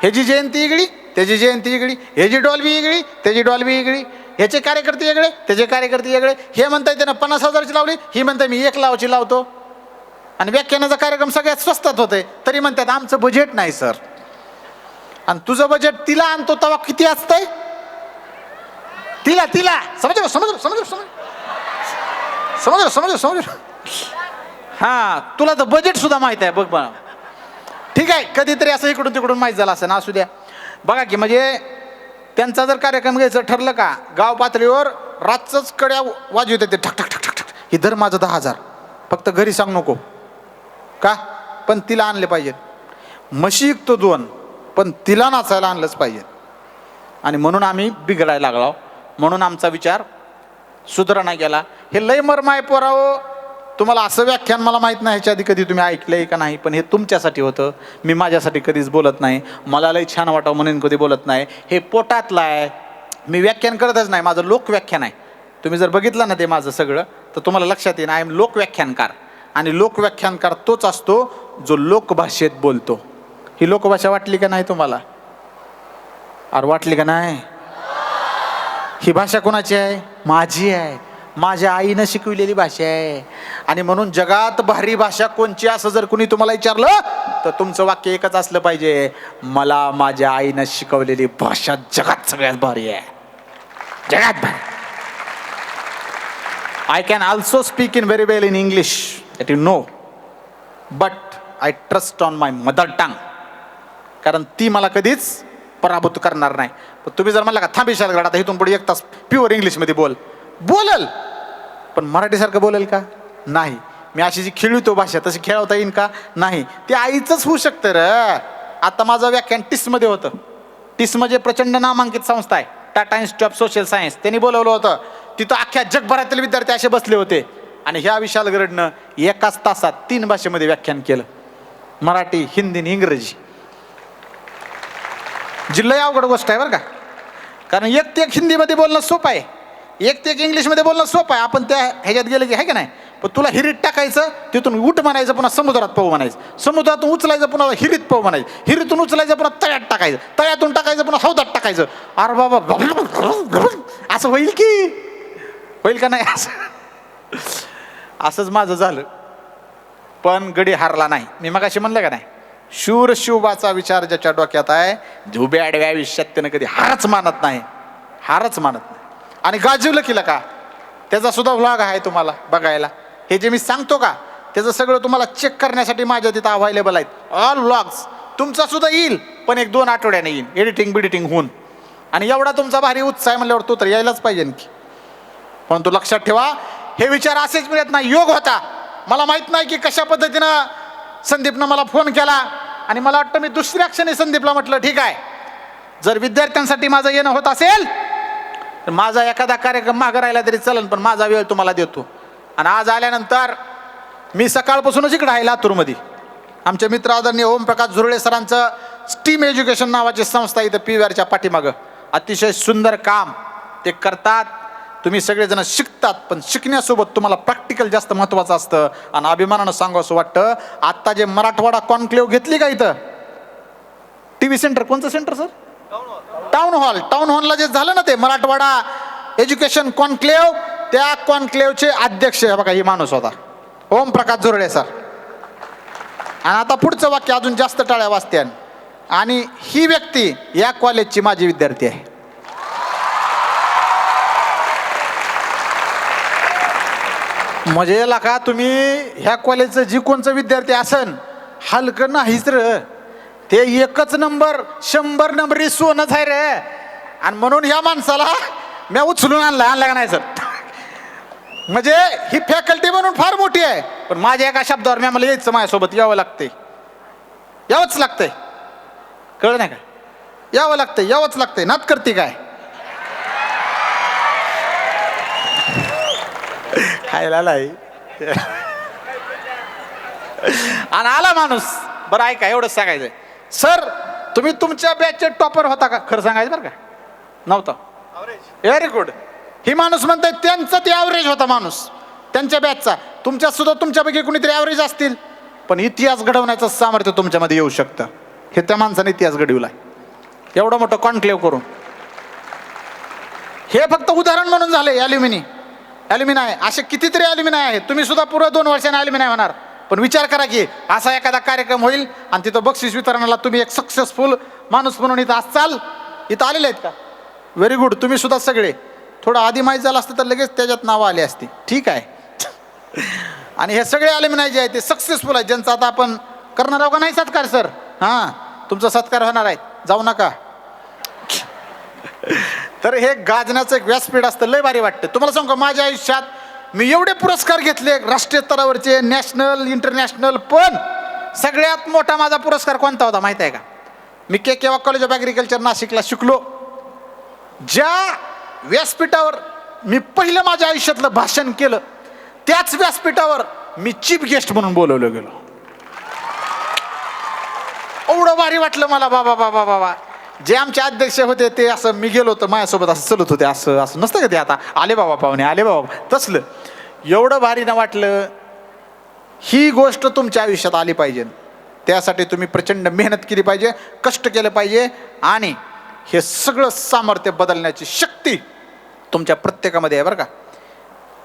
ह्याची जयंती इगळी, त्याची जयंती इगळी, ह्याची डॉल्बी इगळी, त्याची डॉल्बी इगळी, ह्याचे कार्यकर्ते वेगळे, त्याचे कार्यकर्ते वेगळे. हे म्हणताय त्यानं 50,000ची लावली, ही म्हणताय मी 1 लाखाची लावतो. आणि व्याख्यानाचा कार्यक्रम सगळ्यात स्वस्तात होते, तरी म्हणतात आमचं बजेट नाही सर. आणि तुझं बजेट तिला आणतो तेव्हा किती असतंय, तिला तिला समज समज समज समज समज समज समज. हा, तुला तर बजेट सुद्धा माहित आहे बघ बा. ठीक आहे, कधीतरी असं इकडून तिकडून माहीत झालं असं ना, असू द्या. बघा की म्हणजे त्यांचा जर कार्यक्रम घ्यायचं ठरलं का, गाव पातळीवर रातचंच कड्या वाजवत येते ठक ठक ठक ठक ठक, हे धर माझं 10,000, फक्त घरी सांग नको का, पण तिला आणले पाहिजे. म्हशी विकतो 2, पण तिला नाचायला आणलंच पाहिजे. आणि म्हणून आम्ही बिघडायला लागलो, म्हणून आमचा विचार सुधारणा गेला. हे लय मर्म आहे पोरावं. तुम्हाला असं व्याख्यान मला माहीत नाही ह्याच्या आधी कधी तुम्ही ऐकलंय का नाही, पण हे तुमच्यासाठी होतं. मी माझ्यासाठी कधीच बोलत नाही, मला लय छान वाटावं म्हणून कधी बोलत नाही. हे पोटातलं आहे, मी व्याख्यान करतच नाही, माझं लोक व्याख्यान आहे. तुम्ही जर बघितलं ना ते माझं सगळं, तर तुम्हाला लक्षात येईल आय एम लोक व्याख्यानकार. आणि लोक व्याख्यानकार तोच असतो जो लोकभाषेत बोलतो. ही लोकभाषा वाटली का नाही तुम्हाला? अरे वाटली का नाही? ही भाषा कोणाची आहे? माझी आहे, माझ्या आईनं शिकविलेली भाषा आहे. आणि म्हणून जगात भारी भाषा कोणची असं जर कुणी तुम्हाला विचारलं तर तुमचं वाक्य एकच असलं पाहिजे, मला माझ्या आईनं शिकवलेली भाषा जगात सगळ्यात भारी आहे, जगात भारी. I can also speak in very well in English, that you know, but I trust on my mother tongue, कारण ती मला कधीच पराभूत करणार नाही. पण तुम्ही जर म्हणला का थांब विशाल गड आता इथून पुढे 1 तास प्युअर इंग्लिशमध्ये बोलल, पण मराठीसारखं बोलेल का? नाही. मी अशी जी खेळतो भाषा तशी खेळवता येईन का? नाही. ते आईचंच होऊ शकतं र. आता माझं व्याख्यान टिसमध्ये होतं. टिस म्हणजे प्रचंड नामांकित संस्था आहे, Tata institute of social science. त्यांनी बोलवलं होतं. तिथं अख्ख्या जगभरातील विद्यार्थी असे बसले होते. आणि ह्या विशाल गरडनं 1 तासात 3 भाषेमध्ये व्याख्यान केलं, मराठी, हिंदी आणि इंग्रजी. जिल्हा अवघड गोष्ट आहे बरं का, कारण एक ते एक हिंदीमध्ये बोलणं सोपं आहे, एक ते एक इंग्लिशमध्ये बोलणं सोपं आहे. आपण त्या ह्याच्यात गेलं की आहे का नाही, पण तुला हिरीत टाकायचं, तिथून उठ म्हणायचं, पुन्हा समुद्रात पाहू म्हणायचं, समुद्रातून उचलायचं, पुन्हा हिरीत पाहू म्हणायचं, हिरीतून उचलायचं, पुन्हा तळ्यात टाकायचं, तळ्यातून टाकायचं, पुन्हा हौदात टाकायचं. अरे बाबा असं होईल की होईल का नाही? असंच माझं झालं, पण गडी हारला नाही. मी मगाशी म्हणलं का नाही, शूर शिवबाचा विचार ज्याच्या डोक्यात आहे, झुब्या आडव्या आयुष्यात त्यानं कधी हारच मानत नाही, हारच मानत नाही. आणि गाजवलं केलं का, त्याचा सुद्धा व्लॉग आहे तुम्हाला बघायला. हे जे मी सांगतो का त्याचं सगळं तुम्हाला चेक करण्यासाठी माझ्या तिथं अवेलेबल आहेत, ऑल व्लॉग्स. तुमचा सुद्धा येईल, पण 1-2 आठवड्याने येईल, एडिटिंग बिडिटिंग होऊन. आणि एवढा तुमचा भारी उत्साह म्हणल्यावर तो तर यायलाच पाहिजे की. परंतु लक्षात ठेवा, हे विचार असेच मिळत नाही, योग होता. मला माहीत नाही की कशा पद्धतीनं संदीपनं मला फोन केला, आणि मला वाटतं मी दुसऱ्या क्षणी संदीपला म्हटलं ठीक आहे, जर विद्यार्थ्यांसाठी माझं येणं होत असेल तर माझा एखादा कार्यक्रम मागं राहिला तरी चलन, पण माझा वेळ तुम्हाला देतो. आणि आज आल्यानंतर मी सकाळपासूनच इकडं आहे लातूरमध्ये. आमचे मित्र आदरणीय ओमप्रकाश झुरळे सरांचं स्टीम एज्युकेशन नावाची संस्था इथं PVRच्या पाठीमागं अतिशय सुंदर काम ते करतात. तुम्ही सगळेजण शिकतात, पण शिकण्यासोबत तुम्हाला प्रॅक्टिकल जास्त महत्त्वाचं असतं. आणि अभिमानानं सांगू असं वाटतं, आत्ता जे मराठवाडा कॉन्क्लेव्ह घेतली का इथं TV सेंटर, कोणतं सेंटर सर? टाउन हॉलला जे झालं ना ते मराठवाडा एज्युकेशन कॉन्क्लेव्ह, त्या कॉन्क्लेव्हचे अध्यक्ष बघा ही माणूस होता, ओमप्रकाश झुरळे सर. आणि आता पुढचं वाक्य अजून जास्त टाळ्या वाजत्यान. आणि ही व्यक्ती या कॉलेजची माझी विद्यार्थी आहे. म्हणजे का तुम्ही ह्या कॉलेजचं जी कोणचं विद्यार्थी असन, हलकं नाहीच र, ते 1 नंबर 100 नंबरी सोनच आहे रे. आणि म्हणून ह्या माणसाला मी उचलून आणला का नाही सर? म्हणजे ही फॅकल्टी म्हणून फार मोठी आहे, पण माझ्या एका शब्दावर मी मला यायचं, माझ्यासोबत यावं लागतंय, यावंच लागतंय. कळलं नाही का? यावं लागतंय, यावंच लागतंय. नात करते काय खायला नाही. आणि आला माणूस. बरं ऐका, एवढंच सांगायचंय सर, तुम्ही तुमच्या बॅचचे टॉपर होता का? खरं सांगायचं बरं का, नव्हता. Very good. ही माणूस म्हणताय त्यांचा ते ॲव्हरेज होता माणूस, त्यांच्या बॅचचा. तुमच्यात सुद्धा तुमच्यापैकी कुणीतरी ॲव्हरेज असतील, पण इतिहास घडवण्याचं सामर्थ्य तुमच्यामध्ये येऊ शकतं. हे त्या माणसाने इतिहास घडवलाय एवढं मोठं कॉन्क्लेव्ह करून. हे फक्त उदाहरण म्हणून झाले. ॲल्युमिनाय असे कितीतरी ॲल्युमिनाय आहेत. तुम्ही सुद्धा पुढे 2 वर्षांनी ॲल्युमिनाय होणार. पण विचार करा की असा एखादा कार्यक्रम होईल आणि तिथं बक्षीस वितरणाला तुम्ही एक सक्सेसफुल माणूस म्हणून इथं असाल. इथं आलेले आहेत का? Very good. तुम्ही सुद्धा सगळे थोडं आधी माहीत झालं असतं तर लगेच त्याच्यात नावं आली असती. ठीक आहे. आणि हे सगळे ॲल्युमिनाय जे आहेत ते सक्सेसफुल आहेत, ज्यांचा आता आपण करणार आहोत का नाही सत्कार सर? हां, तुमचा सत्कार होणार आहे, जाऊ नका. तर हे गाजण्याचं एक व्यासपीठ असतं, लय भारी वाटतं. तुम्हाला सांगू का, माझ्या आयुष्यात मी एवढे पुरस्कार घेतले, राष्ट्रीय स्तरावरचे, नॅशनल, इंटरनॅशनल, पण सगळ्यात मोठा माझा पुरस्कार कोणता होता माहिती आहे का? मी केव्हा कॉलेज ऑफ ॲग्रिकल्चर नाशिकला शिकलो, ज्या व्यासपीठावर मी पहिलं माझ्या आयुष्यातलं भाषण केलं, त्याच व्यासपीठावर मी चीफ गेस्ट म्हणून बोलवलं गेलो. एवढं भारी वाटलं मला. बाबा बाबा बाबा, जे आमचे अध्यक्ष होते ते असं, मी गेलो होतो माझ्यासोबत असं चलत होते, असं असं नसतं का ते, आता आले बाबा पाहुणे, आले बाबा, तसलं एवढं भारी ना वाटलं. ही गोष्ट तुमच्या आयुष्यात आली पाहिजे, त्यासाठी तुम्ही प्रचंड मेहनत केली पाहिजे, कष्ट केले पाहिजे, आणि हे सगळं सामर्थ्य बदलण्याची शक्ती तुमच्या प्रत्येकामध्ये आहे बरं का.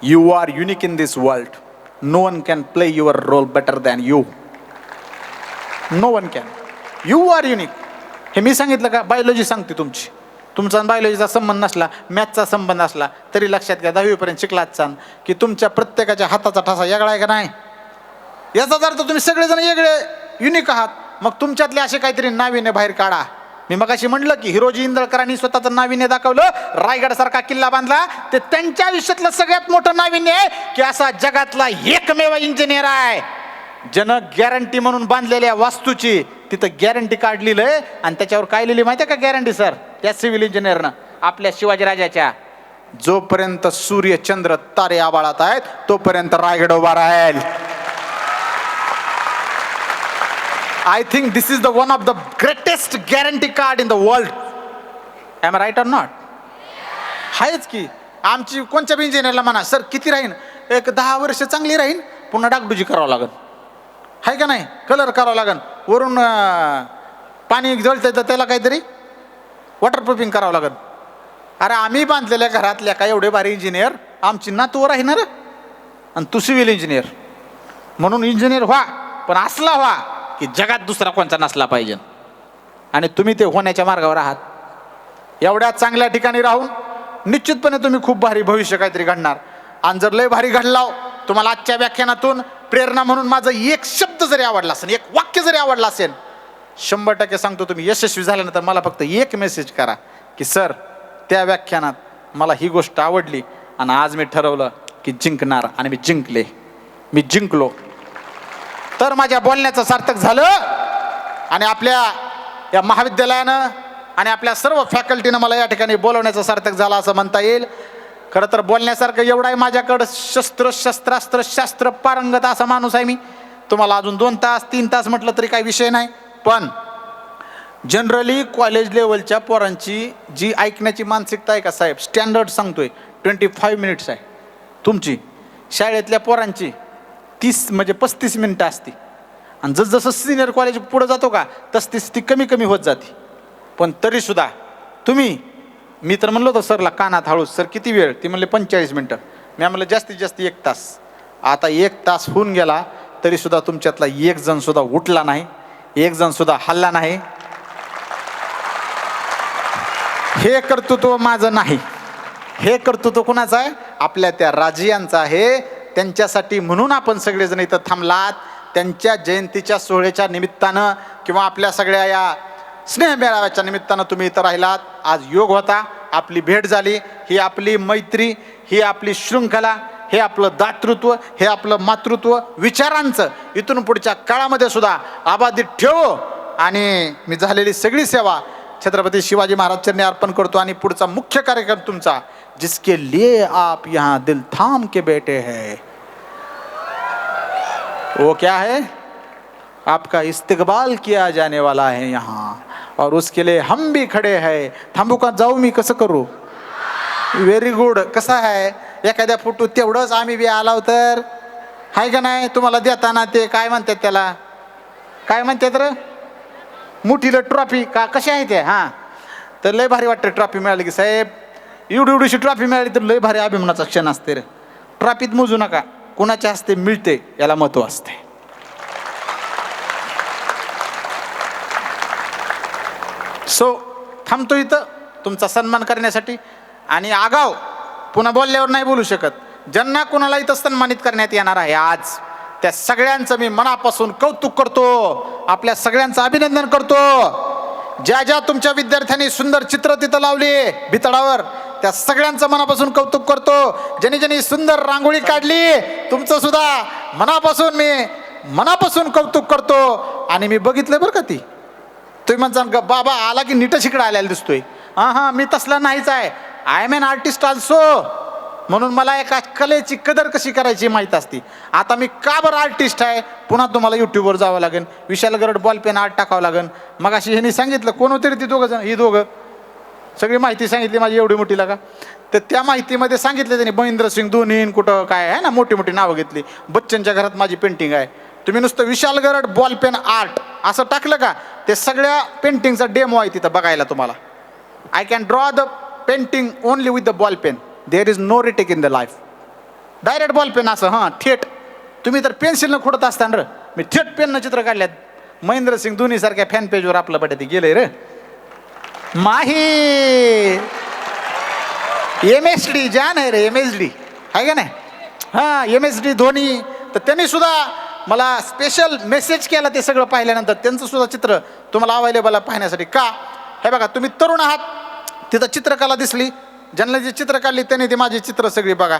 You are unique in this world. No one can play your role better than you. No one can. You are unique. हे मी सांगितलं का? बायोलॉजी सांगते तुमची. तुमचा बायोलॉजीचा संबंध नसला, मॅथचा संबंध असला तरी लक्षात घ्या, 10वीपर्यंत शिकलात सांग की तुमच्या प्रत्येकाच्या हाताचा ठसा वेगळा आहे का नाही. याचाच अर्थ तुम्ही सगळेजण वेगळे युनिक आहात. मग तुमच्यातले असे काहीतरी नाविन्य बाहेर काढा. मी मगाशी म्हटलं की हिरोजी इंदळकरांनी स्वतःचं नाविन्य दाखवलं, रायगडसारखा किल्ला बांधला. ते त्यांच्या आयुष्यातलं सगळ्यात मोठं नाविन्य आहे की असा जगातला एकमेव इंजिनियर आहे ज्यानं गॅरंटी म्हणून बांधलेल्या वास्तूची तिथं गॅरंटी कार्ड लिहिलंय, आणि त्याच्यावर काय लिहिली माहिती आहे का गॅरंटी सर? त्या सिव्हिल इंजिनियरनं आपल्या शिवाजीराजाच्या, जोपर्यंत सूर्य चंद्र तारे आबाळात आहेत तोपर्यंत रायगड उभा राहील. I think this is the one of the greatest guarantee card in the world. Am I right or not? आहेच की. आमची कोणत्या बी इंजिनियरला म्हणा, सर किती राहीन? एक 10 वर्ष चांगली राहीन, पुन्हा डागडुजी करावं लागेल, आहे का नाही? कलर करावं लागेल, वरून पाणी जळतं तर त्याला काहीतरी वॉटरप्रूफिंग करावं लागेल. अरे आम्ही बांधलेल्या घरातल्या काय एवढे भारी इंजिनियर, आमची नातू राहणार, आणि तू सिव्हिल इंजिनियर. म्हणून इंजिनियर व्हा, पण असला व्हा की जगात दुसरा कोणता नसला पाहिजे. आणि तुम्ही ते होण्याच्या मार्गावर आहात. एवढ्या चांगल्या ठिकाणी राहून निश्चितपणे तुम्ही खूप भारी भविष्य काहीतरी घडणार. आणि जर लय भारी घडलाव, तुम्हाला आजच्या व्याख्यानातून प्रेरणा म्हणून माझा एक शब्द जरी आवडला असेल, एक वाक्य जरी आवडलं असेल, 100% सांगतो तुम्ही यशस्वी झाल्यानंतर मला फक्त एक मेसेज करा की सर त्या व्याख्यानात मला ही गोष्ट आवडली आणि आज मी ठरवलं की जिंकणार, आणि मी जिंकले, मी जिंकलो. तर माझ्या बोलण्याचं सार्थक झालं. आणि आपल्या या महाविद्यालयानं आणि आपल्या सर्व फॅकल्टीनं मला या ठिकाणी बोलवण्याचं सार्थक झालं असं म्हणता येईल. खरं तर बोलण्यासारखं एवढं आहे माझ्याकडं, शस्त्रास्त्र पारंगत असा माणूस आहे मी. तुम्हाला अजून 2 तास 3 तास म्हटलं तरी काही विषय नाही. पण जनरली कॉलेज लेवलच्या पोरांची जी ऐकण्याची मानसिकता आहे का साहेब, स्टँडर्ड सांगतोय 25 मिनिट्स आहे. तुमची शाळेतल्या पोरांची 30 म्हणजे 35 मिनिटं असते. आणि जसं सिनियर कॉलेज पुढं जातो का तस ती कमी कमी होत जाते. पण तरीसुद्धा तुम्ही, मी तर म्हणलो होतं सरला कानात हळू, सर किती वेळ? ती म्हणले 45 मिनिटं. मी म्हणलं जास्तीत जास्त 1 तास. आता 1 तास होऊन गेला तरीसुद्धा तुमच्यातला एक जण सुद्धा उठला नाही, एक जण सुद्धा हल्ला नाही. हे कर्तृत्व माझं नाही, हे कर्तृत्व कुणाचं आहे? आपल्या त्या राजियांचं आहे. त्यांच्यासाठी म्हणून आपण सगळेजण इथं थांबलात. त्यांच्या जयंतीच्या सोहळ्याच्या निमित्तानं किंवा आपल्या सगळ्या या स्नेह मेळाव्याच्या निमित्तानं तुम्ही इथं राहिलात. आज योग होता, आपली भेट झाली. ही आपली मैत्री, ही आपली शृंखला, हे आपलं दातृत्व, हे आपलं मातृत्व विचारांचं इथून पुढच्या काळामध्ये सुद्धा अबाधित ठेवो. आणि मी झालेली सगळी सेवा छत्रपती शिवाजी महाराज चरणी अर्पण करतो. आणि पुढचा मुख्य कार्यक्रम तुमचा, जिसके लिए आप यहाँ दिल थाम के बैठे हैं, वो क्या है? आपका इस्तकबाल किया जाने वाला है यहाँ, और उसके लिए हम भी खड़े हैं. थांबू का? जाऊ मी? कसं करू? Very good. कसं आहे, एखाद्या फोटो तेवढंच आम्ही बी आला तर आहे का नाही? तुम्हाला देताना ते काय म्हणतात, त्याला काय म्हणतात रे, मोठीला ट्रॉफी का कशी आहे ते? हां, तर लय भारी वाटतं ट्रॉफी मिळाली की साहेब. एवढीशी ट्रॉफी मिळाली तर लय भारी अभिमानाचा क्षण असते रे. ट्रॉफीत मोजू नका, कुणाच्या हस्ते मिळते याला महत्व असते. सो थांबतो इथं तुमचा सन्मान करण्यासाठी. आणि आगाव पुन्हा बोलल्यावर नाही बोलू शकत. ज्यांना कुणाला इथं सन्मानित करण्यात येणार आहे आज, त्या सगळ्यांचं मी मनापासून कौतुक करतो, आपल्या सगळ्यांचं अभिनंदन करतो. ज्या ज्या तुमच्या विद्यार्थ्यांनी सुंदर चित्र तिथं लावली भितडावर, त्या सगळ्यांचं मनापासून कौतुक करतो. ज्यांनी ज्यांनी सुंदर रांगोळी काढली तुमचं सुद्धा मनापासून कौतुक करतो. आणि मी बघितलं बरं का, ती तुम्ही म्हणता बाबा आला की नीट शिकडा आलेला दिसतोय. हां मी तसला नाहीच आहे. I am an artist also. म्हणून मला एका कलेची कदर कशी करायची माहीत असते. आता मी का बरं आर्टिस्ट आहे, पुन्हा तुम्हाला यूट्यूबवर जावं लागेल, विशाल गरड बॉल पेन आर्ट टाकावं लागेल. मग अशी ह्यांनी सांगितलं कोण होते रे ती दोघं जण, ही दोघं सगळी माहिती सांगितली माझी एवढी मोठी लागा. तर त्या माहितीमध्ये सांगितलं त्यांनी महेंद्रसिंग धोनी कुठं काय आहे ना, मोठी मोठी नावं घेतली. बच्चनच्या घरात माझी पेंटिंग आहे. तुम्ही नुसतं विशाल गरड बॉल पेन आर्ट असं टाकलं का, ते सगळ्या पेंटिंगचा डेमो आहे तिथं बघायला तुम्हाला. I can draw the painting only with the ball pen. There is no retake in the life. Direct ball pen असं हां थेट. तुम्ही तर पेन्सिलनं खोडत असताना र, मी थेट पेननं चित्र काढल्यात. महेंद्रसिंग धोनी सारख्या फॅन पेजवर आपलं बटे ते गेलंय रे. माही MSD जान आहे रे, MSD आहे का नाही. हां MSD धोनी. तर त्यांनी सुद्धा मला स्पेशल मेसेज केला ते सगळं पाहिल्यानंतर. त्यांचं सुद्धा चित्र तुम्हाला अवेलेबल आहे पाहण्यासाठी. का हे बघा, तुम्ही तरुण आहात, तिथं चित्रकला दिसली. ज्यांना जी चित्र काढली त्यांनी ती माझी चित्र सगळी बघा.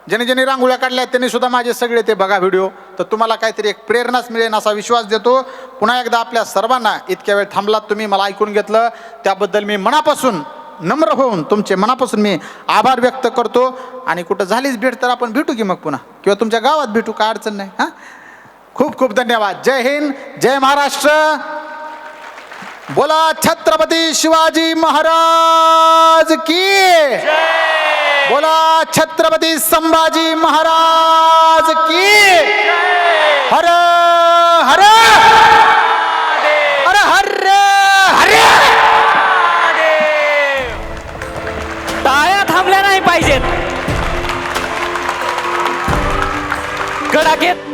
ज्यांनी ज्यांनी रांगोळ्या काढल्या त्यांनी सुद्धा माझे सगळे ते बघा व्हिडिओ. तर तुम्हाला काहीतरी एक प्रेरणाच मिळेल असा विश्वास देतो. पुन्हा एकदा आपल्या सर्वांना इतक्या वेळ थांबलात तुम्ही, मला ऐकून घेतलं त्याबद्दल मी मनापासून नम्र होऊन तुमचे मनापासून मी आभार व्यक्त करतो. आणि कुठं झालीच भेट तर आपण भेटू की मग पुन्हा, किंवा तुमच्या गावात भेटू, काय अडचण नाही. हां खूप खूप धन्यवाद. जय हिंद, जय महाराष्ट्र. बोला छत्रपती शिवाजी महाराज की. बोला छत्रपती संभाजी महाराज की. हर हर हर हर हर. टाळ्या थांबल्या नाही पाहिजेत. कडाकेत